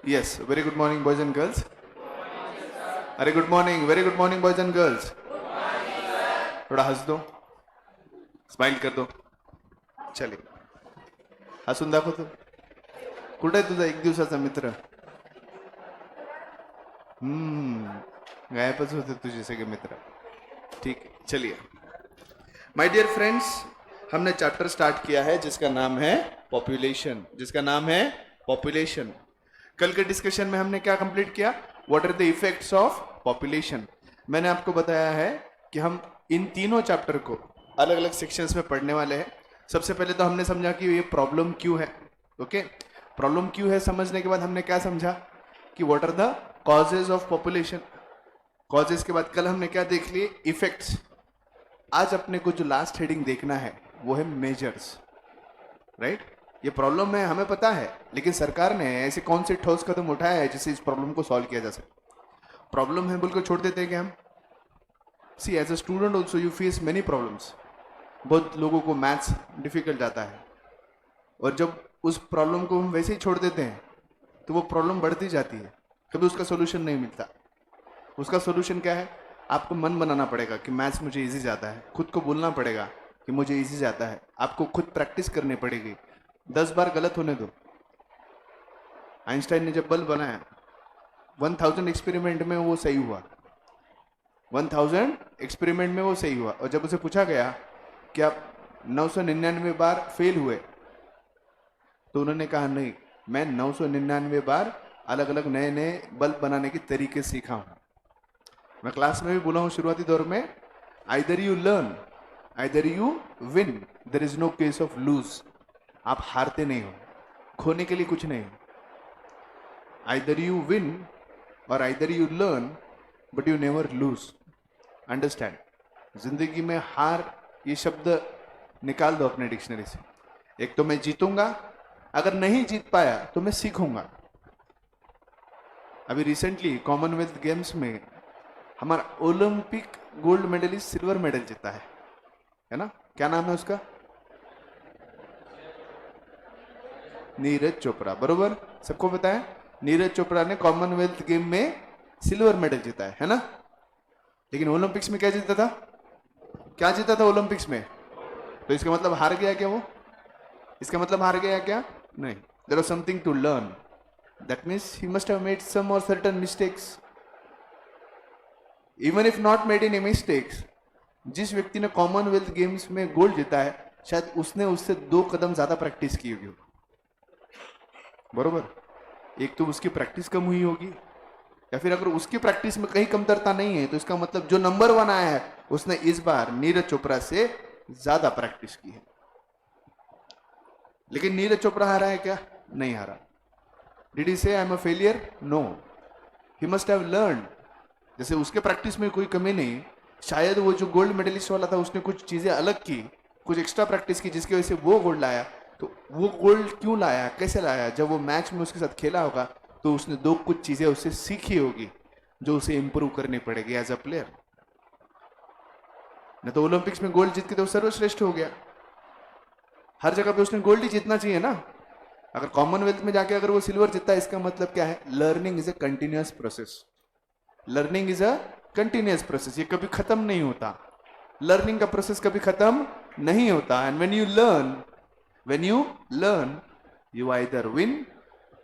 Yes, very good morning, boys and girls. अरे good morning, very good morning boys and girls. थोड़ा हंस दो, smile कर दो. चलिए हसून दाखव तू. कुठे आहे तुझा एक दिवसाचा मित्र? गायबच होते तुझे सगळे मित्र. ठीक है, चलिए माय डियर फ्रेंड्स, हमने चैप्टर स्टार्ट किया है जिसका नाम है पॉपुलेशन. जिसका नाम है पॉपुलेशन. कल के डिस्कशन में हमने क्या कंप्लीट किया? What are the effects of population. मैंने आपको बताया है कि हम इन तीनों चैप्टर को अलग अलग सेक्शंस में पढ़ने वाले हैं. सबसे पहले तो हमने समझा कि ये प्रॉब्लम क्यों है. ओके, प्रॉब्लम क्यों है समझने के बाद हमने क्या समझा कि what are the causes of population. Causes के बाद कल हमने क्या देख लिए? इफेक्ट्स. आज अपने को जो लास्ट हेडिंग देखना है वो है मेजर्स. राइट, ये प्रॉब्लम है हमें पता है, लेकिन सरकार ने ऐसे कौन से ठोस कदम उठाया है जिससे इस प्रॉब्लम को सॉल्व किया जा सके. प्रॉब्लम है बोल को छोड़ देते हैं क्या हम? See as a student also you face many problems. बहुत लोगों को मैथ्स डिफिकल्ट जाता है, और जब उस प्रॉब्लम को हम वैसे ही छोड़ देते हैं तो वो प्रॉब्लम बढ़ती जाती है, कभी उसका सोल्यूशन नहीं मिलता. उसका सोल्यूशन क्या है? आपको मन बनाना पड़ेगा कि मैथ्स मुझे इजी जाता है. खुद को बोलना पड़ेगा कि मुझे इजी जाता है. आपको खुद प्रैक्टिस करनी पड़ेगी. 10 बार गलत होने दो. आइंस्टाइन ने जब बल्ब बनाया 1000 एक्सपेरिमेंट में वो सही हुआ. 1000 एक्सपेरिमेंट में वो सही हुआ. और जब उसे पूछा गया कि आप 999 बार फेल हुए, तो उन्होंने कहा नहीं, मैं 999 बार अलग अलग नए नए बल्ब बनाने के तरीके सीखा हूं. मैं क्लास में भी बोला हूं शुरुआती दौर में, either you learn either you win, there is no case of lose. आप हारते नहीं हो, खोने के लिए कुछ नहीं. आइदर यू विन और either you learn, but you never lose. Understand? जिंदगी में हार ये शब्द निकाल दो अपने डिक्शनरी से. एक तो मैं जीतूंगा, अगर नहीं जीत पाया तो मैं सीखूंगा. अभी रिसेंटली कॉमनवेल्थ गेम्स में हमारा Olympic gold medallist silver medal जीता है ना? क्या नाम है उसका? नीरज चोपड़ा. बरोबर, सबको पता है नीरज चोपड़ा ने कॉमनवेल्थ गेम में सिल्वर मेडल जीता है ना? लेकिन ओलंपिक्स में क्या जीता था? क्या जीता था ओलंपिक्स में? तो इसका मतलब हार गया क्या वो? इसका मतलब हार गया क्या? नहीं. There was something to learn. That means he must have made some or certain mistakes. Even if not made any mistakes, जिस व्यक्ति ने कॉमनवेल्थ गेम्स में गोल्ड जीता है, शायद उसने उससे 2 कदम ज्यादा प्रैक्टिस की होगी. बरोबर, एक तो उसकी प्रैक्टिस कम हुई होगी, या फिर अगर उसकी प्रैक्टिस में कहीं कमतरता नहीं है तो इसका मतलब जो नंबर 1 आया है उसने इस बार नीरज चोपड़ा से ज्यादा प्रैक्टिस की है. लेकिन नीरज चोपड़ा हारा है क्या? नहीं हारा. Did he say I am a failure? No. He must have learn. जैसे उसके प्रैक्टिस में कोई कमी नहीं, शायद वो जो गोल्ड मेडलिस्ट वाला था उसने कुछ चीजें अलग की, कुछ एक्स्ट्रा प्रैक्टिस की, जिसकी वजह से वो गोल्ड लाया. तो वो गोल्ड क्यों लाया, कैसे लाया? जब वो मैच में उसके साथ खेला होगा तो उसने कुछ चीजें उससे सीखी होगी जो उसे इंप्रूव करनी पड़ेगी एज अ प्लेयर. नहीं तो ओलंपिक्स में गोल्ड जीत के तो सर्वश्रेष्ठ हो गया. हर जगह पे उसने गोल्ड ही जीतना चाहिए ना. अगर कॉमनवेल्थ में जाके अगर वो सिल्वर जीतता है, इसका मतलब क्या है? Learning is a continuous process. Learning is a continuous process. ये कभी खत्म नहीं होता. लर्निंग का प्रोसेस कभी खत्म नहीं होता. And when you learn you either win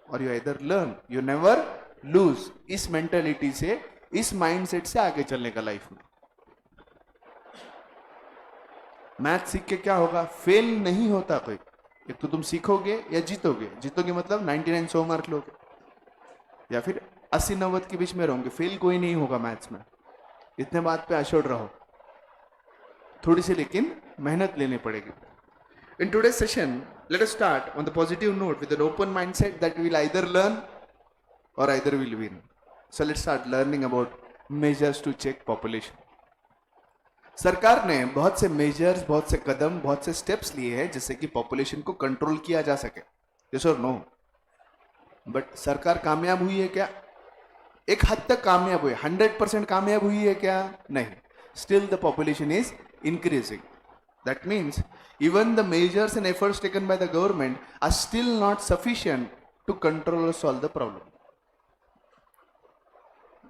or you either learn, you never lose. इस मेंटेलिटी से, इस माइंडसेट से आगे चलने का लाइफ में. मैथ सीख के क्या होगा? फेल नहीं होता कोई. एक तो तुम सीखोगे या जीतोगे. जीतोगे मतलब 99 100 मार्क लोगे, या फिर 80-90 के बीच में रहोगे. फेल कोई नहीं होगा मैथ्स में. इतने बात पे अश्योर्ड रहो. थोड़ी सी लेकिन मेहनत लेनी पड़ेगी. In today's session, let us start on the positive note with an open mindset that we will either learn or either will win. So let's start learning about measures to check population. सरकार ने बहुत से measures, बहुत से कदम, बहुत से steps लिए हैं जिससे कि पॉपुलेशन को कंट्रोल किया जा सके. Yes or no? बट सरकार कामयाब हुई है क्या? एक हद तक कामयाब हुई. 100% कामयाब हुई है क्या? नहीं. Still the population is increasing. That means even the measures and efforts taken by the government are still not sufficient to control or solve the problem.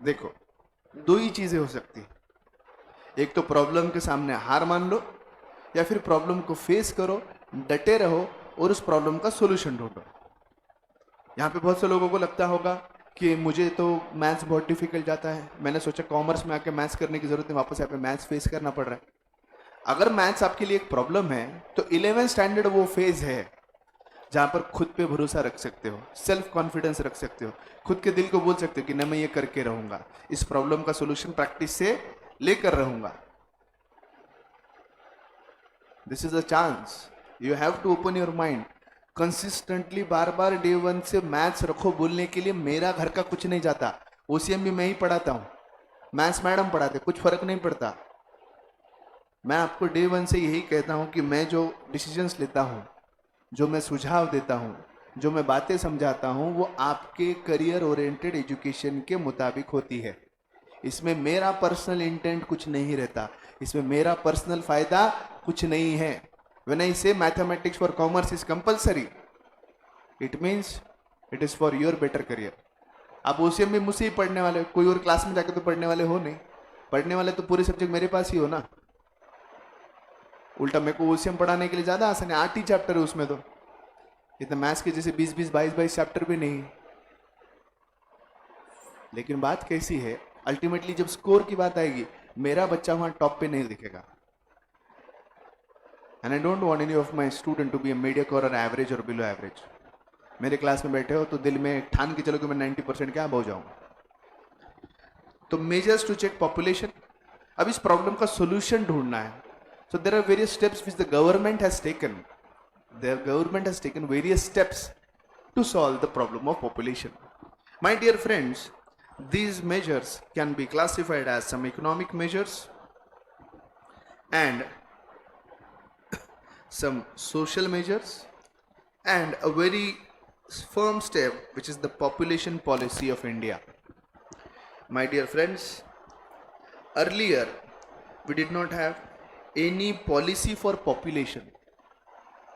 देखो, दो ही चीजें हो सकती है, एक तो प्रॉब्लम के सामने हार मान लो, या फिर प्रॉब्लम को फेस करो, डटे रहो और उस प्रॉब्लम का सोल्यूशन ढूंढो। यहाँ पे बहुत से लोगों को लगता होगा कि मुझे तो मैथ्स बहुत डिफिकल्ट जाता है, मैंने सोचा कॉमर्स में आके मैथ्स करने की जरूरत है, वापस यहाँ पे मैथ्स फेस करना पड़ रहा है। अगर मैथ्स आपके लिए एक प्रॉब्लम है तो 11th स्टैंडर्ड वो फेज है जहां पर खुद पे भरोसा रख सकते हो, सेल्फ कॉन्फिडेंस रख सकते हो, खुद के दिल को बोल सकते हो कि न मैं ये करके रहूंगा, इस प्रॉब्लम का सोल्यूशन प्रैक्टिस से लेकर रहूंगा। This is a chance, you have to open your mind. Consistently बार बार डे 1 से मैथ्स रखो बोलने के लिए मेरा घर का कुछ नहीं जाता, ओसीएम भी मैं ही पढ़ाता हूं, मैथ्स मैडम पढ़ाते, कुछ फर्क नहीं पड़ता। मैं आपको डे 1 से यही कहता हूं कि मैं जो डिसीजंस लेता हूं, जो मैं सुझाव देता हूं, जो मैं बातें समझाता हूं, वो आपके करियर ओरिएंटेड एजुकेशन के मुताबिक होती है। इसमें मेरा पर्सनल इंटेंट कुछ नहीं रहता, इसमें मेरा पर्सनल फायदा कुछ नहीं है। व्हेन आई से mathematics for commerce is compulsory, it means it is for your better career. आप ओसीएम में मुझसे ही पढ़ने वाले, कोई और क्लास में जाकर तो पढ़ने वाले हो नहीं, पढ़ने वाले तो पूरे सब्जेक्ट मेरे पास ही हो ना। उल्टा मेरे को ओसीएम पढ़ाने के लिए ज्यादा आसान है, 8 ही चैप्टर है उसमें, तो इतना मैथ्स के जैसे 20-20, 22-22 चैप्टर भी नहीं। लेकिन बात कैसी है, अल्टीमेटली जब स्कोर की बात आएगी, मेरा बच्चा वहां टॉप पे नहीं दिखेगा। And I don't want any of my student to be a mediocre और एवरेज और बिलो एवरेज। मेरे क्लास में बैठे हो तो दिल में ठान के चलो कि मैं 90% क्या हो जाऊं। तो मेजर्स टू चेक पॉपुलेशन, अब इस प्रॉब्लम का सोल्यूशन ढूंढना है। So there are various steps which the government has taken. The government has taken various steps to solve the problem of population. My dear friends, these measures can be classified as some economic measures and some social measures and a very firm step which is the population policy of India. My dear friends, earlier we did not have any policy for population.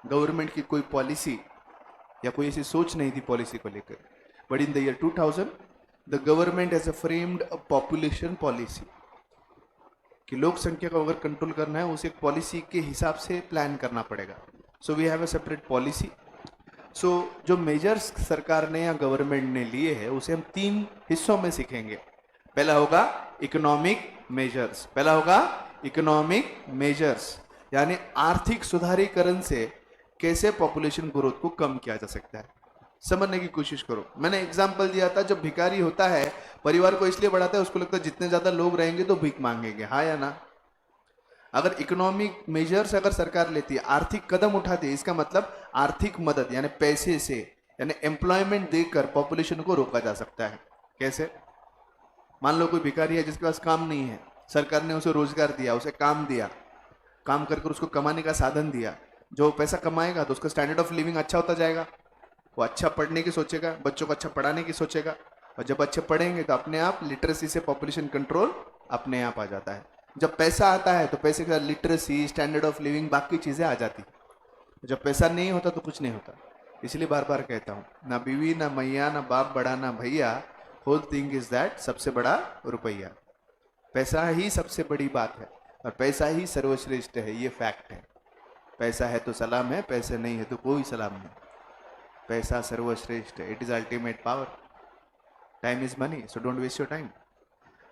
Government की कोई policy या कोई ऐसी सोच नहीं थी policy को लेकर, but in the year 2000 the government has framed a population policy कि लोक संख्या को अगर कंट्रोल करना है उसे एक पॉलिसी के हिसाब से प्लान करना पड़ेगा। So we have a separate policy. So जो मेजर्स सरकार ने या गवर्नमेंट ने लिए हैं उसे हम 3 हिस्सों में सीखेंगे। पहला होगा इकोनॉमिक मेजर्स, पहला होगा इकोनॉमिक मेजर्स, यानी आर्थिक सुधारीकरण से कैसे पॉपुलेशन ग्रोथ को कम किया जा सकता है। समझने की कोशिश करो। मैंने एग्जांपल दिया था, जब भिखारी होता है परिवार को इसलिए बढ़ाता है, उसको लगता है जितने ज्यादा लोग रहेंगे तो भीख मांगेंगे, हाँ या ना। अगर इकोनॉमिक मेजर्स अगर सरकार लेती है, आर्थिक कदम उठाती है, इसका मतलब आर्थिक मदद यानी पैसे से, यानी एम्प्लॉयमेंट देकर पॉपुलेशन को रोका जा सकता है। कैसे? मान लो कोई भिखारी है जिसके पास काम नहीं है, सरकार ने उसे रोजगार दिया, उसे काम दिया, काम कर कर उसको कमाने का साधन दिया। जो पैसा कमाएगा तो उसका स्टैंडर्ड ऑफ लिविंग अच्छा होता जाएगा, वो अच्छा पढ़ने की सोचेगा, बच्चों को अच्छा पढ़ाने की सोचेगा, और जब अच्छे पढ़ेंगे तो अपने आप लिटरेसी से पॉपुलेशन कंट्रोल अपने आप आ जाता है। जब पैसा आता है तो पैसे के साथ लिटरेसी, स्टैंडर्ड ऑफ लिविंग, बाकी चीजें आ जाती। जब पैसा नहीं होता तो कुछ नहीं होता। इसलिए बार बार कहता हूँ, ना बीवी ना मैया ना बाप बड़ा ना भैया, होल थिंग इज दैट, सबसे बड़ा रुपया। पैसा ही सबसे बड़ी बात है और पैसा ही सर्वश्रेष्ठ है, ये फैक्ट है। पैसा है तो सलाम है, पैसे नहीं है तो कोई सलाम नहीं। पैसा सर्वश्रेष्ठ है, it is ultimate power. Time is money, so don't waste your time.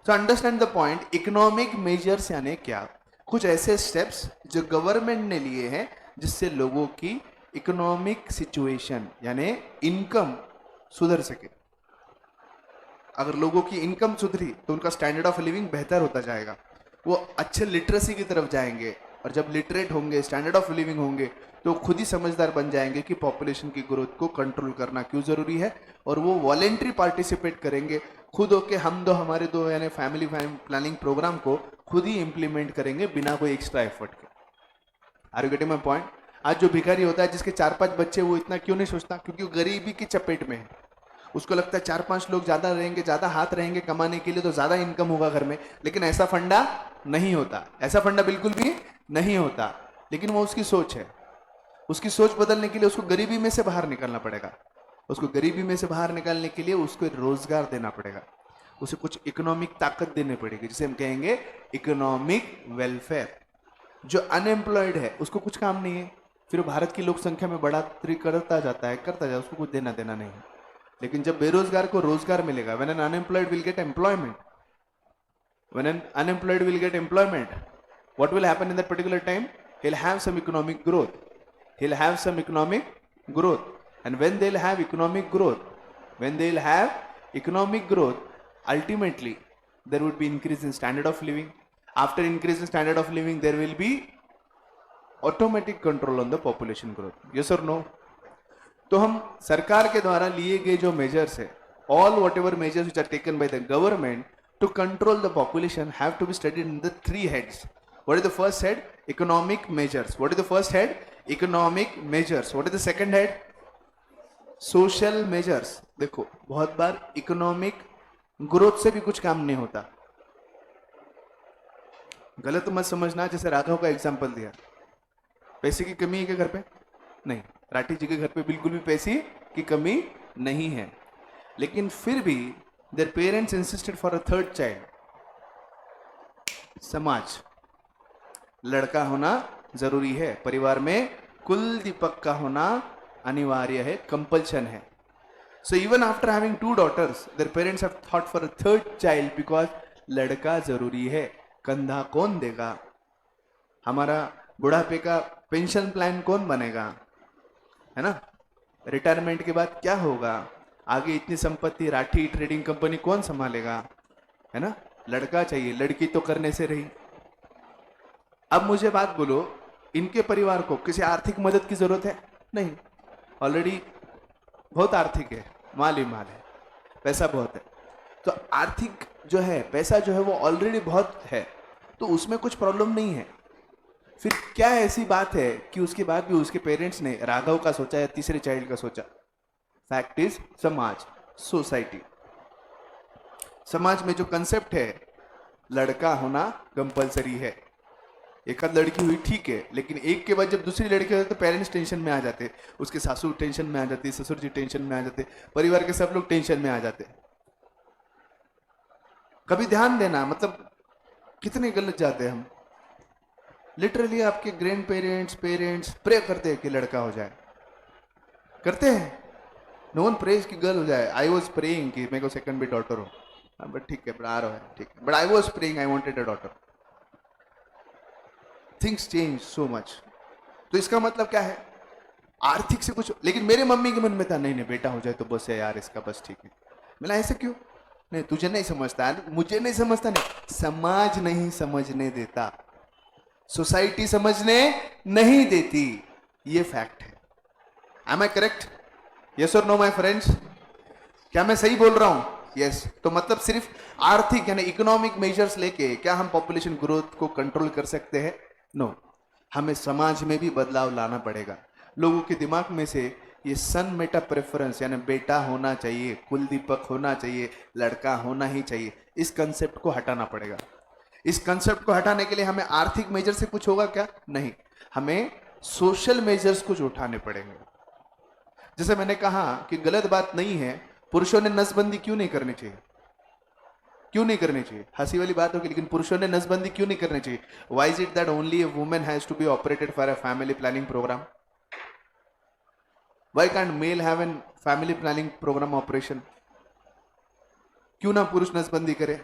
So understand the point. Economic measures यानी क्या? कुछ ऐसे स्टेप्स जो गवर्नमेंट ने लिए हैं जिससे लोगों की इकोनॉमिक सिचुएशन यानी इनकम सुधर सके। अगर लोगों की इनकम सुधरी तो उनका स्टैंडर्ड ऑफ लिविंग बेहतर होता जाएगा, वो अच्छे लिटरेसी की तरफ जाएंगे, और जब लिटरेट होंगे, स्टैंडर्ड ऑफ लिविंग होंगे, तो खुद ही समझदार बन जाएंगे कि पॉपुलेशन की ग्रोथ को कंट्रोल करना क्यों जरूरी है, और वो वॉलेंट्री पार्टिसिपेट करेंगे, खुद होके हम दो हमारे दो यानी फैमिली प्लानिंग प्रोग्राम को खुद ही इंप्लीमेंट करेंगे बिना कोई एक्स्ट्रा एफर्ट के। Are you getting my point? आज जो भिखारी होता है जिसके 4-5 बच्चे, वो इतना क्यों नहीं सोचता? क्योंकि वो गरीबी की चपेट में है। उसको लगता है 4-5 लोग ज्यादा रहेंगे, ज्यादा हाथ रहेंगे कमाने के लिए तो ज्यादा इनकम होगा घर में, लेकिन ऐसा फंडा नहीं होता, ऐसा फंडा बिल्कुल भी नहीं होता। लेकिन वो उसकी सोच है। उसकी सोच बदलने के लिए उसको गरीबी में से बाहर निकलना पड़ेगा। उसको गरीबी में से बाहर निकालने के लिए उसको रोजगार देना पड़ेगा। उसे कुछ इकोनॉमिक ताकत देनी पड़ेगी, जिसे हम कहेंगे इकोनॉमिक वेलफेयर। जो अनएम्प्लॉयड है उसको कुछ काम नहीं है, फिर भारत की लोक संख्या में बढ़ोतरी करता जाता है, उसको कुछ देना देना नहीं है। लेकिन जब बेरोजगार को रोजगार मिलेगा, when an unemployed will get employment, when an unemployed will get employment, what will happen in that particular time? He'll have some economic growth. He'll have some economic growth. And when they'll have economic growth, ultimately there would be increase in standard of living. After increase in standard of living, there will be automatic control on the population growth. Yes or no? तो हम सरकार के द्वारा लिए गए जो measures है, all whatever measures which are taken by the government to control the population have to be studied in the three heads. What is the first head? Economic measures. What is the first head? Economic measures. What is the second head? Social measures. देखो बहुत बार economic growth से भी कुछ काम नहीं होता, गलत मत समझना। जैसे राघव का एग्जांपल दिया, पैसे की कमी है क्या घर पे? नहीं, राठी जी के घर पे बिल्कुल भी पैसे की कमी नहीं है, लेकिन फिर भी their parents insisted for a third child. समाज, लड़का होना जरूरी है, परिवार में कुल दीपक का होना अनिवार्य है, कंपल्शन है। So even after having 2 daughters, their parents have thought for a third child because लड़का जरूरी है। कंधा कौन देगा? हमारा बुढ़ापे का पेंशन प्लान कौन बनेगा, है ना? रिटायरमेंट के बाद क्या होगा? आगे इतनी संपत्ति, राठी ट्रेडिंग कंपनी कौन संभालेगा, है ना? लड़का चाहिए, लड़की तो करने से रही। अब मुझे बात बोलो, इनके परिवार को किसी आर्थिक मदद की जरूरत है? नहीं, ऑलरेडी बहुत आर्थिक है, माल ही माल है, पैसा बहुत है। तो आर्थिक जो है, पैसा जो है वो ऑलरेडी बहुत है, तो उसमें कुछ प्रॉब्लम नहीं है। फिर क्या ऐसी बात है कि उसके बाद भी उसके पेरेंट्स ने राघव का सोचा या तीसरे चाइल्ड का सोचा? फैक्ट इज समाज, सोसाइटी। समाज में जो कंसेप्ट है, लड़का होना कंपलसरी है। एक आध लड़की हुई ठीक है, लेकिन एक के बाद जब दूसरी लड़की होती है तो पेरेंट्स टेंशन में आ जाते, उसके सासू टेंशन में आ जाती, ससुर जी टेंशन में आ जाते, परिवार के सब लोग टेंशन में आ जाते। कभी ध्यान देना, मतलब कितने गलत जाते हैं हम। लिटरली आपके ग्रैंड पेरेंट्स प्रे करते हैं कि लड़का हो जाए, करते हैं। नो वन प्रेज कि गर्ल हो जाए। आई वॉज प्रेइंग कि मेरे को सेकंड भी डॉटर हो, बट ठीक है, बट आ रहा है, ठीक है, but I was praying I wanted a daughter. Things change so much. तो इसका मतलब क्या है? आर्थिक से कुछ, लेकिन मेरे मम्मी के मन में था, नहीं नहीं बेटा हो जाए तो बस है यार इसका, बस ठीक है। मैंने ऐसे क्यों? नहीं, तुझे नहीं समझता, मुझे नहीं समझता, नहीं, समाज नहीं समझने देता, सोसाइटी समझने नहीं देती, ये फैक्ट है। Am I correct? यस और नो माय फ्रेंड्स? क्या मैं सही बोल रहा हूं? यस। तो मतलब सिर्फ आर्थिक यानी इकोनॉमिक मेजर्स लेके क्या हम पॉपुलेशन ग्रोथ को कंट्रोल कर सकते हैं? नो, हमें समाज में भी बदलाव लाना पड़ेगा। लोगों के दिमाग में से ये सन मेटा प्रेफरेंस यानी बेटा होना चाहिए, कुल दीपक होना चाहिए, लड़का होना ही चाहिए, इस कंसेप्ट को हटाना पड़ेगा। इस कंसेप्ट को हटाने के लिए हमें आर्थिक मेजर से कुछ होगा क्या? नहीं, हमें सोशल मेजर्स कुछ उठाने पड़ेंगे। जैसे मैंने कहा कि गलत बात नहीं है, पुरुषों ने नसबंदी क्यों नहीं करनी चाहिए? क्यों नहीं करनी चाहिए? हंसी वाली बात होगी, लेकिन पुरुषों ने नसबंदी क्यों नहीं करनी चाहिए? Why is it that only a woman has to be operated for a family planning program? Why can't male have a family planning program operation? क्यों ना पुरुष नसबंदी करे?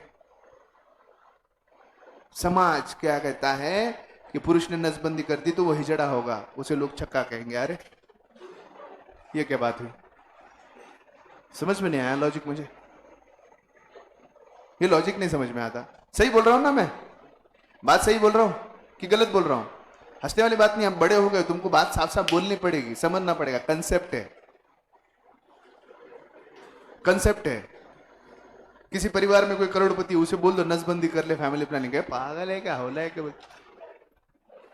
समाज क्या कहता है कि पुरुष ने नसबंदी कर दी तो वो हिजड़ा होगा, उसे लोग छक्का कहेंगे। अरे ये क्या बात हुई? समझ में नहीं आया लॉजिक मुझे, ये लॉजिक नहीं समझ में आता। सही बोल रहा हूं ना मैं? बात सही बोल रहा हूं कि गलत बोल रहा हूं? हंसने वाली बात नहीं, हम बड़े हो गए, तुमको बात साफ साफ बोलनी पड़ेगी, समझना पड़ेगा। कंसेप्ट है, कंसेप्ट है। किसी परिवार में कोई करोड़पति, उसे बोल दो नसबंदी कर ले, फैमिली प्लानिंग है, पागल है क्या, होला है क्या?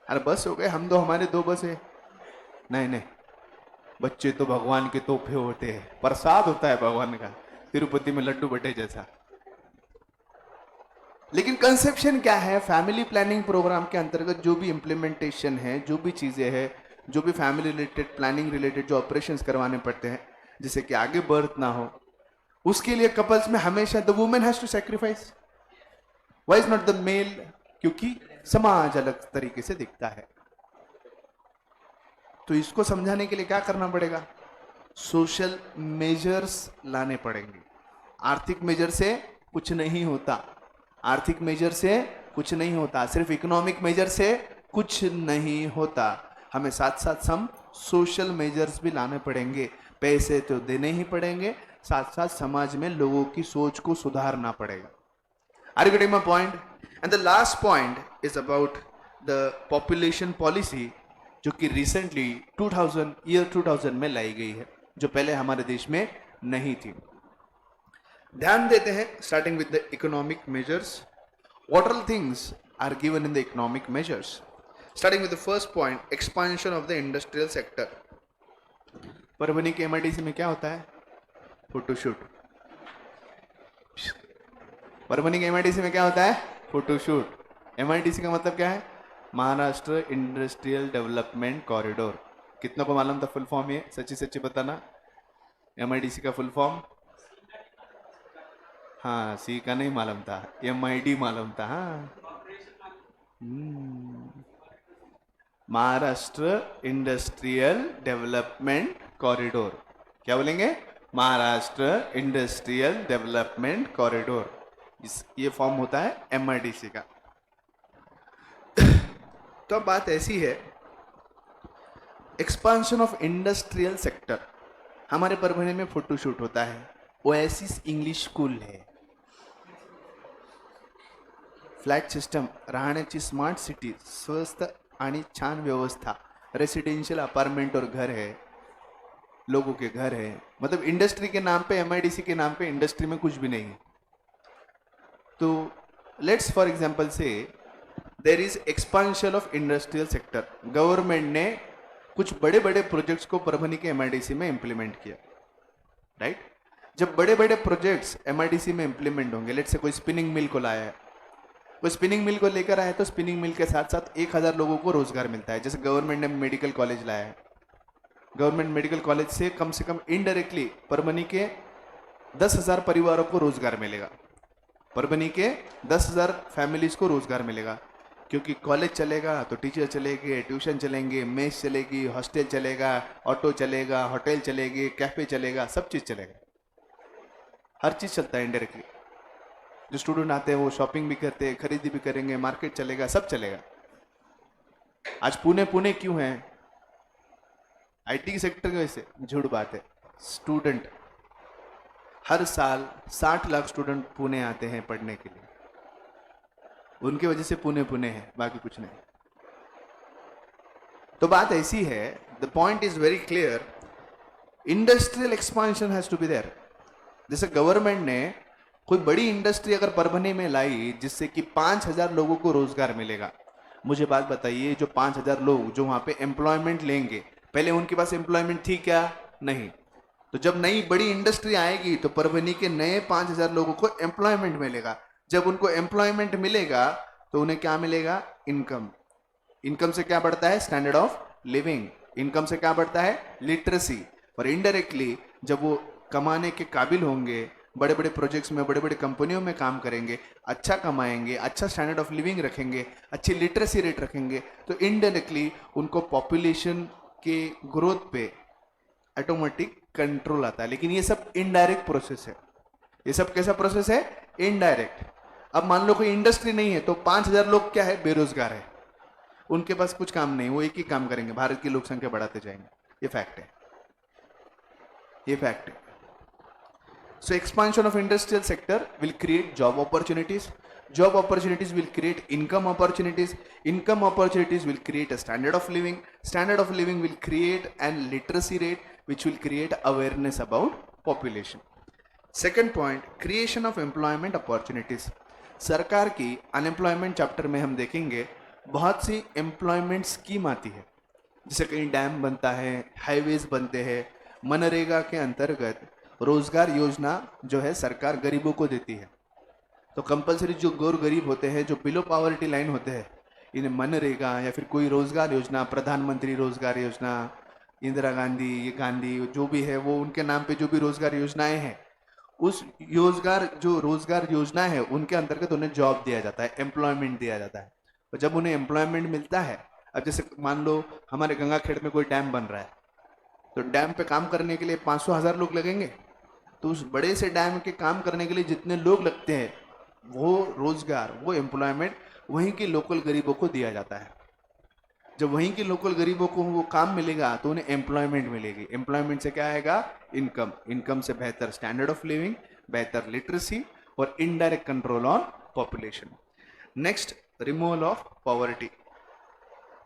अरे बस हो गए, हम दो, हमारे 2 बस है। नहीं नहीं, बच्चे तो भगवान के तोहफे होते हैं, प्रसाद होता है भगवान का, तिरुपति में लड्डू बटे जैसा। लेकिन कंसेप्शन क्या है? फैमिली प्लानिंग प्रोग्राम के अंतर्गत जो भी इंप्लीमेंटेशन है, जो भी चीजें हैं, जो भी फैमिली रिलेटेड, प्लानिंग रिलेटेड जो ऑपरेशंस करवाने पड़ते हैं, जिससे कि आगे बर्थ ना हो, उसके लिए कपल्स में हमेशा the women has to sacrifice, why is not the male? क्योंकि समाज अलग तरीके से दिखता है। तो इसको समझाने के लिए क्या करना पड़ेगा? सोशल मेजर्स लाने पड़ेंगे। आर्थिक मेजर से कुछ नहीं होता, आर्थिक मेजर से कुछ नहीं होता, सिर्फ इकोनॉमिक मेजर से कुछ नहीं होता। हमें साथ साथ हम सोशल मेजर्स भी लाने पड़ेंगे। पैसे तो देने ही पड़ेंगे, साथ साथ समाज में लोगों की सोच को सुधारना पड़ेगा। Are you getting my point? And the last point is about the population policy, जो कि recently 2000 में लाई गई है, जो पहले हमारे देश में नहीं थी। ध्यान देते हैं, starting with the economic measures. What all things are given in the economic measures? Starting with the first point, expansion of the industrial sector. Parbhani के एमआईडीसी में क्या होता है? फोटोशूट। परभनी के एमआईडीसी में क्या होता है? फोटोशूट। एमआईडीसी का मतलब क्या है? Maharashtra industrial development corridor. कितनों को मालूम था फुल फॉर्म? ये सच्ची सच्ची बताना, एमआईडीसी का फुल फॉर्म? हाँ, सी का नहीं मालूम था, एमआईडी मालूम था। हाँ, महाराष्ट्र इंडस्ट्रियल डेवलपमेंट कॉरिडोर। क्या बोलेंगे? Maharashtra industrial development corridor. ये फॉर्म होता है एमआईडीसी का। तो अब बात ऐसी है, एक्सपांशन ऑफ इंडस्ट्रियल सेक्टर। हमारे परभणी में फोटोशूट होता है, ओएसिस इंग्लिश स्कूल है, फ्लॅट सिस्टम, राहण्याची स्मार्ट सिटी, स्वस्त आणि छान व्यवस्था, रेसिडेंशियल अपार्टमेंट और घर है, लोगों के घर है। मतलब इंडस्ट्री के नाम पे, एमआईडीसी के नाम पे इंडस्ट्री में कुछ भी नहीं है। तो लेट्स फॉर एग्जांपल से there is expansion of industrial sector. Government ने कुछ बड़े बड़े प्रोजेक्ट्स को परभनी के एमआईडीसी में इंप्लीमेंट किया, राइट? जब बड़े बड़े प्रोजेक्ट्स एमआईडीसी में इंप्लीमेंट होंगे, लेट्स से कोई स्पिनिंग मिल को लाया है, कोई स्पिनिंग मिल को लेकर आया, तो स्पिनिंग मिल के साथ साथ 1000 लोगों को रोजगार मिलता है। जैसे गवर्नमेंट ने मेडिकल कॉलेज लाया है, गवर्नमेंट मेडिकल कॉलेज से कम इनडायरेक्टली परभनी के 10,000 परिवारों को रोजगार मिलेगा, परभनी के 10,000 फैमिलीज को रोजगार मिलेगा। क्योंकि कॉलेज चलेगा तो टीचर चलेंगे, ट्यूशन चलेंगे, मेस चलेगी, हॉस्टल चलेगा, ऑटो चलेगा, होटल चलेगी, कैफे चलेगा, सब चीज चलेगा, हर चीज चलता है इनडायरेक्टली। जो स्टूडेंट आते हैं वो शॉपिंग भी करते हैं, खरीदी भी करेंगे, मार्केट चलेगा, सब चलेगा। आज पुणे पुणे क्यों है? आईटी सेक्टर की वजह से? झूठ बात है। स्टूडेंट हर साल 60 लाख स्टूडेंट पुणे आते हैं पढ़ने के लिए, उनकी वजह से पुणे पुणे है, बाकी कुछ नहीं। तो बात ऐसी है, the point is very clear, industrial expansion has to be there. जैसे गवर्नमेंट ने कोई बड़ी इंडस्ट्री अगर परभनी में लाई जिससे कि 5000 लोगों को रोजगार मिलेगा, मुझे बात बताइए, जो 5000 लोग जो वहां पे एम्प्लॉयमेंट लेंगे, पहले उनके पास एम्प्लॉयमेंट थी क्या? नहीं। तो जब नई बड़ी इंडस्ट्री आएगी तो परभनी के नए 5000 लोगों को एम्प्लॉयमेंट मिलेगा। जब उनको एम्प्लॉयमेंट मिलेगा तो उन्हें क्या मिलेगा? इनकम। इनकम से क्या बढ़ता है? Standard of living. इनकम से क्या बढ़ता है? लिटरेसी। और इनडायरेक्टली जब वो कमाने के काबिल होंगे, बड़े बड़े प्रोजेक्ट्स में, बड़े बड़े कंपनियों में काम करेंगे, अच्छा कमाएंगे, अच्छा स्टैंडर्ड ऑफ लिविंग रखेंगे, अच्छी लिटरेसी रेट रखेंगे, तो इनडायरेक्टली उनको पॉपुलेशन के ग्रोथ पे ऑटोमेटिक कंट्रोल आता है। लेकिन ये सब इनडायरेक्ट प्रोसेस है। ये सब कैसा प्रोसेस है? इनडायरेक्ट। अब मान लो कोई इंडस्ट्री नहीं है तो 5000 लोग क्या है? बेरोजगार है, उनके पास कुछ काम नहीं, वो एक ही काम करेंगे, भारत की लोक संख्या बढ़ाते जाएंगे। ये फैक्ट है, ये फैक्ट है। So expansion of industrial sector will create job opportunities. Job opportunities will create income opportunities. Income opportunities will create a standard of living. Standard of living will create an literacy rate, which will create awareness about population. Second point, creation of employment opportunities. सरकार की unemployment chapter में हम देखेंगे बहुत सी employment scheme आती है, जैसे कहीं डैम बनता है, हाईवेज बनते हैं। मनरेगा के अंतर्गत रोजगार योजना जो है सरकार गरीबों को देती है। तो कंपलसरी जो गौर गरीब होते हैं, जो बिलो पॉवर्टी लाइन होते हैं, इन्हें मनरेगा या फिर कोई रोजगार योजना, प्रधानमंत्री रोजगार योजना, इंदिरा गांधी, ये गांधी जो भी है, वो उनके नाम पे जो भी रोजगार योजनाएं हैं उस रोजगार योजना है उनके अंतर्गत उन्हें जॉब दिया जाता है, एम्प्लॉयमेंट दिया जाता है। और जब उन्हें एम्प्लॉयमेंट मिलता है, अब जैसे मान लो हमारे गंगाखेड़ में कोई डैम बन रहा है, तो डैम पे काम करने के लिए 500,000 लोग लगेंगे। तो उस बड़े से डैम के काम करने के लिए जितने लोग लगते हैं, वो रोजगार, वो एम्प्लॉयमेंट वहीं के लोकल गरीबों को दिया जाता है। जब वहीं के लोकल गरीबों को वो काम मिलेगा तो उन्हें एम्प्लॉयमेंट मिलेगी। एम्प्लॉयमेंट से क्या आएगा? इनकम। इनकम से बेहतर स्टैंडर्ड ऑफ लिविंग, बेहतर लिटरेसी और indirect control on population. Next, removal of poverty.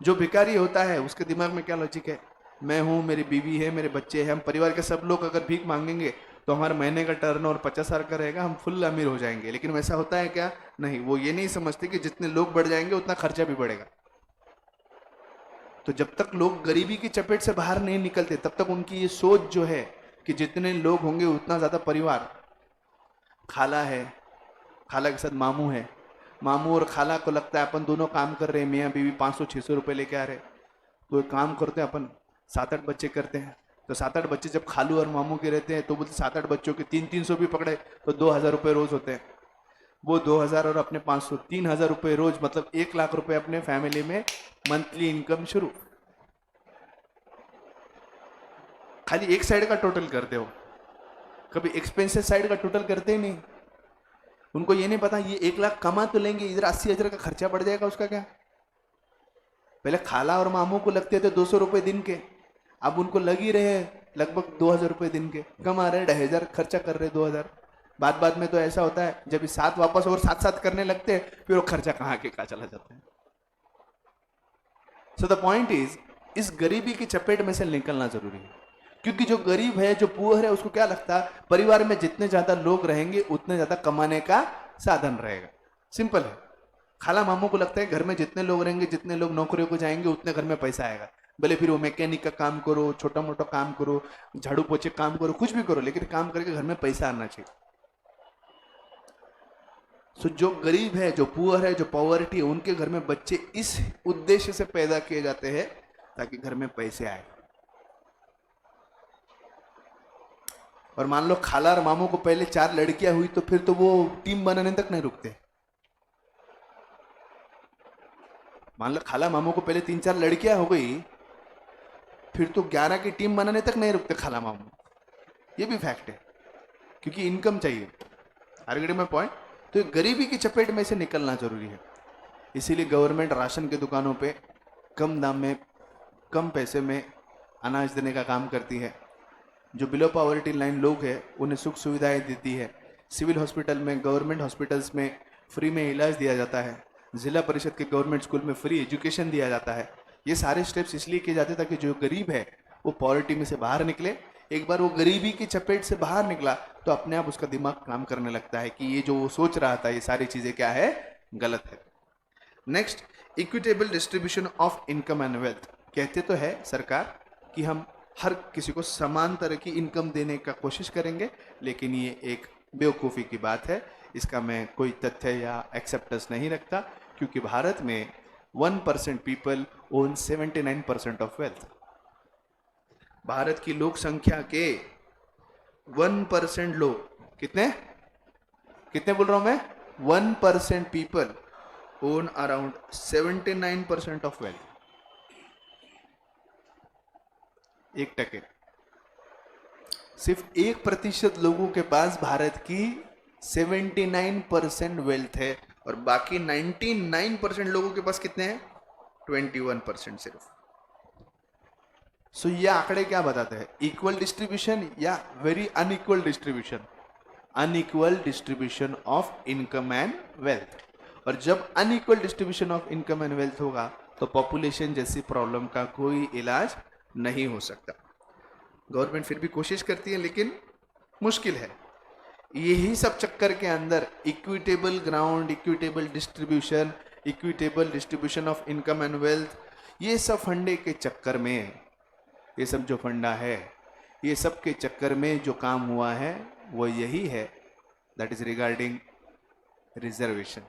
जो भिखारी होता है उसके दिमाग में क्या लॉजिक है? मैं हूं, मेरी बीवी है, मेरे बच्चे हैं, हम परिवार के सब लोग अगर भीख मांगेंगे तो हमारा महीने का टर्नओवर 50,000 का रहेगा, हम फुल अमीर हो जाएंगे। लेकिन वैसा होता है क्या? नहीं। वो ये नहीं समझते कि जितने लोग बढ़ जाएंगे उतना खर्चा भी बढ़ेगा। तो जब तक लोग गरीबी की चपेट से बाहर नहीं निकलते तब तक उनकी ये सोच जो है कि जितने लोग होंगे उतना ज्यादा परिवार। खाला है, खाला के साथ मामू है, मामू और खाला को लगता है अपन दोनों काम कर रहे हैं, मियाँ बीवी 500-600 रुपए लेके आ रहे, तो एक काम करते हैं अपन 7-8 बच्चे करते हैं। तो 7-8 बच्चे जब खालू और मामू के रहते हैं तो बोलते 7-8 बच्चों के 300-300 भी पकड़े तो 2,000 रुपये रोज होते हैं। वो 2,000 और अपने 500, 3,000 रुपये रोज, मतलब 1 लाख रुपए अपने फैमिली में मंथली इनकम शुरू। खाली एक साइड का टोटल करते हो, कभी एक्सपेंसेस साइड का टोटल करते ही नहीं। उनको ये नहीं पता ये 1 लाख कमा तो लेंगे, इधर 80,000 का खर्चा बढ़ जाएगा, उसका क्या? पहले खाला और मामू को लगते थे 200 रुपए दिन के, अब उनको लग ही रहे हैं लगभग 2,000 रुपए दिन के। कमा रहे 2,500, खर्चा कर रहे 2,000। बाद में तो ऐसा होता है जब इस 7 वापस और 7-7 करने लगते हैं फिर वो खर्चा कहाँ के कहाँ चला जाता है। सो द पॉइंट इज, इस गरीबी की चपेट में से निकलना जरूरी है। क्योंकि जो गरीब है, जो पुअर है, उसको क्या लगता है? परिवार में जितने ज्यादा लोग रहेंगे उतने ज्यादा कमाने का साधन रहेगा। सिंपल है। खाला मामू को लगता है घर में जितने लोग रहेंगे, जितने लोग नौकरियों को जाएंगे उतने घर में पैसा आएगा। भले फिर वो मैकेनिक का काम करो, छोटा मोटा काम करो, झाड़ू पोछे काम करो, कुछ भी करो, लेकिन काम करके घर में पैसा आना चाहिए। सो जो गरीब है, जो पुअर है, जो पॉवर्टी है, उनके घर में बच्चे इस उद्देश्य से पैदा किए जाते हैं ताकि घर में पैसे आए। और मान लो खाला और मामू को पहले 4 लड़कियां हुई तो फिर तो वो टीम बनाने तक नहीं रुकते। मान लो खाला मामू को पहले 3-4 लड़कियां हो गई, फिर तो 11 की टीम बनाने तक नहीं रुकते खाला मामू। ये भी फैक्ट है, क्योंकि इनकम चाहिए। आर्गेट में पॉइंट। तो गरीबी की चपेट में से निकलना जरूरी है। इसीलिए गवर्नमेंट राशन की दुकानों पे कम दाम में, कम पैसे में अनाज देने का काम करती है। जो बिलो पॉवर्टी लाइन लोग हैं उन्हें सुख सुविधाएं देती है। सिविल हॉस्पिटल में, गवर्नमेंट हॉस्पिटल्स में फ्री में इलाज दिया जाता है। जिला परिषद के गवर्नमेंट स्कूल में फ्री एजुकेशन दिया जाता है। ये सारे स्टेप्स इसलिए किए जाते ताकि जो गरीब है वो पॉवर्टी में से बाहर निकले। एक बार वो गरीबी की चपेट से बाहर निकला तो अपने आप उसका दिमाग काम करने लगता है कि ये जो वो सोच रहा था ये सारी चीजें क्या है? गलत है। Next, equitable distribution of income and wealth. कहते तो है सरकार कि हम हर किसी को समान तरह की इनकम देने का कोशिश करेंगे, लेकिन ये एक बेवकूफ़ी की बात है। इसका मैं कोई तथ्य या एक्सेप्टेंस नहीं रखता, क्योंकि भारत में 1% people own 79% of wealth. Bharat की लोक संख्या के 1% लोग, कितने कितने बोल रहा हूं मैं? 1% people own around 79% of wealth. 1%, सिर्फ 1% लोगों के पास भारत की 79% वेल्थ है, और बाकी 99% लोगों के पास कितने हैं? 21% सिर्फ। सो ये आंकड़े क्या बताते हैं? इक्वल डिस्ट्रीब्यूशन या very unequal distribution? Unequal distribution of income and wealth. और जब unequal distribution of income and wealth होगा तो पॉपुलेशन जैसी प्रॉब्लम का कोई इलाज नहीं हो सकता। गवर्नमेंट फिर भी कोशिश करती है, लेकिन मुश्किल है। यही सब चक्कर के अंदर equitable ground, equitable distribution of income and wealth, ये सब फंडे के चक्कर में, ये सब जो फंडा है, ये सब के चक्कर में जो काम हुआ है वो यही है, दैट इज रिगार्डिंग रिजर्वेशन।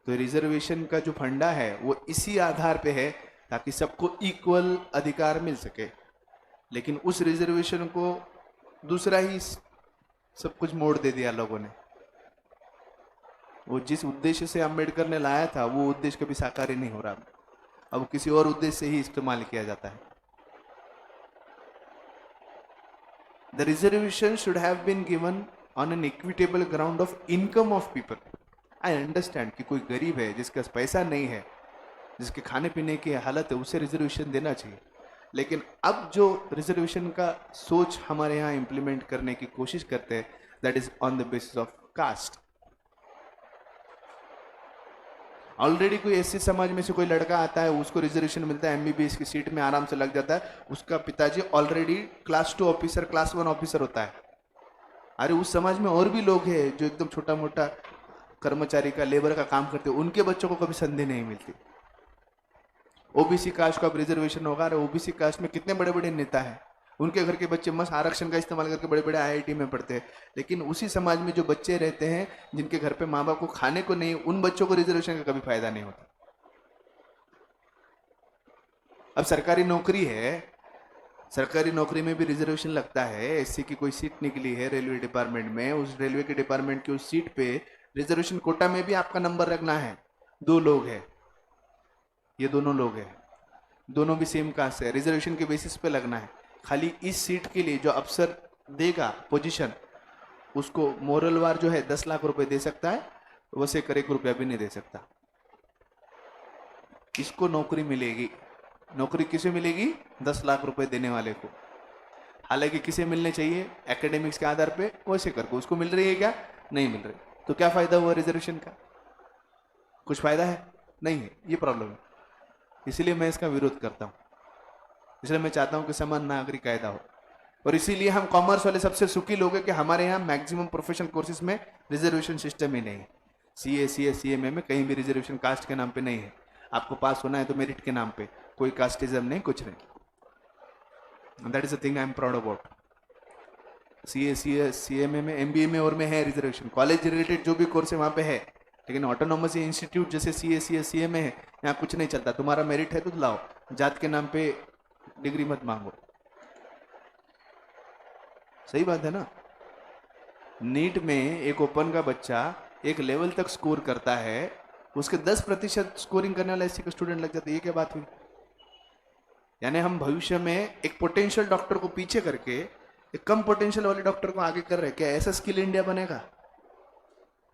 तो रिजर्वेशन का जो फंडा है वो इसी आधार पे है ताकि सबको इक्वल अधिकार मिल सके। लेकिन उस रिजर्वेशन को दूसरा ही सब कुछ मोड़ दे दिया लोगों ने। वो जिस उद्देश्य से अंबेडकर ने लाया था वो उद्देश्य कभी साकार ही नहीं हो रहा, अब किसी और उद्देश्य से ही इस्तेमाल किया जाता है। The reservation should have been given on an equitable ground of income of people. I understand कि कोई गरीब है जिसके पास पैसा नहीं है, जिसके खाने पीने की हालत है, उसे रिजर्वेशन देना चाहिए। लेकिन अब जो रिजर्वेशन का सोच हमारे यहाँ इम्प्लीमेंट करने की कोशिश करते हैं, that is on the basis of caste. Already कोई एससी समाज में से कोई लड़का आता है, उसको रिजर्वेशन मिलता है, एमबीबीएस की सीट में आराम से लग जाता है, उसका पिताजी already class 2 officer, class 1 officer होता है। अरे उस समाज में और भी लोग हैं जो एकदम छोटा मोटा कर्मचारी का, लेबर का काम करते हैं, उनके बच्चों को कभी संधि नहीं मिलती। ओबीसी कास्ट को अब रिजर्वेशन होगा। अरे ओबीसी कास्ट में कितने बड़े बड़े नेता हैं, उनके घर के बच्चे मस्त आरक्षण का इस्तेमाल करके बड़े बड़े आईआईटी में पढ़ते हैं। लेकिन उसी समाज में जो बच्चे रहते हैं जिनके घर पे माँ बाप को खाने को नहीं, उन बच्चों को रिजर्वेशन का कभी फायदा नहीं होता। अब सरकारी नौकरी है, सरकारी नौकरी में भी रिजर्वेशन लगता है। एससी की कोई सीट निकली है रेलवे डिपार्टमेंट में, उस रेलवे के डिपार्टमेंट की उस सीट पे रिजर्वेशन कोटा में भी आपका नंबर रखना है। 2 लोग हैं, ये दोनों लोग हैं, दोनों भी सेम कास्ट है, रिजर्वेशन के बेसिस पे लगना है। खाली इस सीट के लिए जो अफसर देगा पोजीशन, उसको मोरलवार जो है 10 लाख रुपए दे सकता है, वैसे 1 रुपया भी नहीं दे सकता। इसको नौकरी मिलेगी। नौकरी किसे मिलेगी? 10 लाख रुपए देने वाले को। हालांकि किसे मिलने चाहिए? एकेडमिक्स के आधार पे वैसे करके। उसको मिल रही है क्या? नहीं मिल रही। तो क्या फायदा हुआ रिजर्वेशन का? कुछ फायदा है? नहीं है। ये प्रॉब्लम है। इसीलिए मैं इसका विरोध करता हूं। इसलिए मैं चाहता हूं कि समान नागरिक कायदा हो। और इसीलिए हम कॉमर्स वाले सबसे सुखी लोग हैं कि हमारे यहाँ मैक्सिमम प्रोफेशनल कोर्सेज में रिजर्वेशन सिस्टम ही नहीं है। सीए, सीएस, सीएमए में कहीं भी रिजर्वेशन कास्ट के नाम पे नहीं है। आपको पास होना है तो मेरिट के नाम पे, कोई कास्टिज्म नहीं, कुछ नहीं। That is the thing I am proud about. CA, CS, CMA में, एमबीए में और में है रिजर्वेशन। कॉलेज रिलेटेड जो भी कोर्स है वहां पे है, लेकिन ऑटोनॉमस इंस्टीट्यूट जैसे सीए, सीएस, सीएमए है, यहाँ कुछ नहीं चलता। तुम्हारा मेरिट है तो लाओ, जात के नाम पे डिग्री मत मांगो। सही बात है ना? नीट में एक ओपन का बच्चा एक लेवल तक स्कोर करता है, उसके 10% स्कोरिंग करने वाला एससी का स्टूडेंट लग जाता है। ये क्या बात हुई? यानी हम भविष्य में एक पोटेंशियल डॉक्टर को पीछे करके एक कम पोटेंशियल वाले डॉक्टर को आगे कर रहे हैं। क्या ऐसा स्किल इंडिया बनेगा?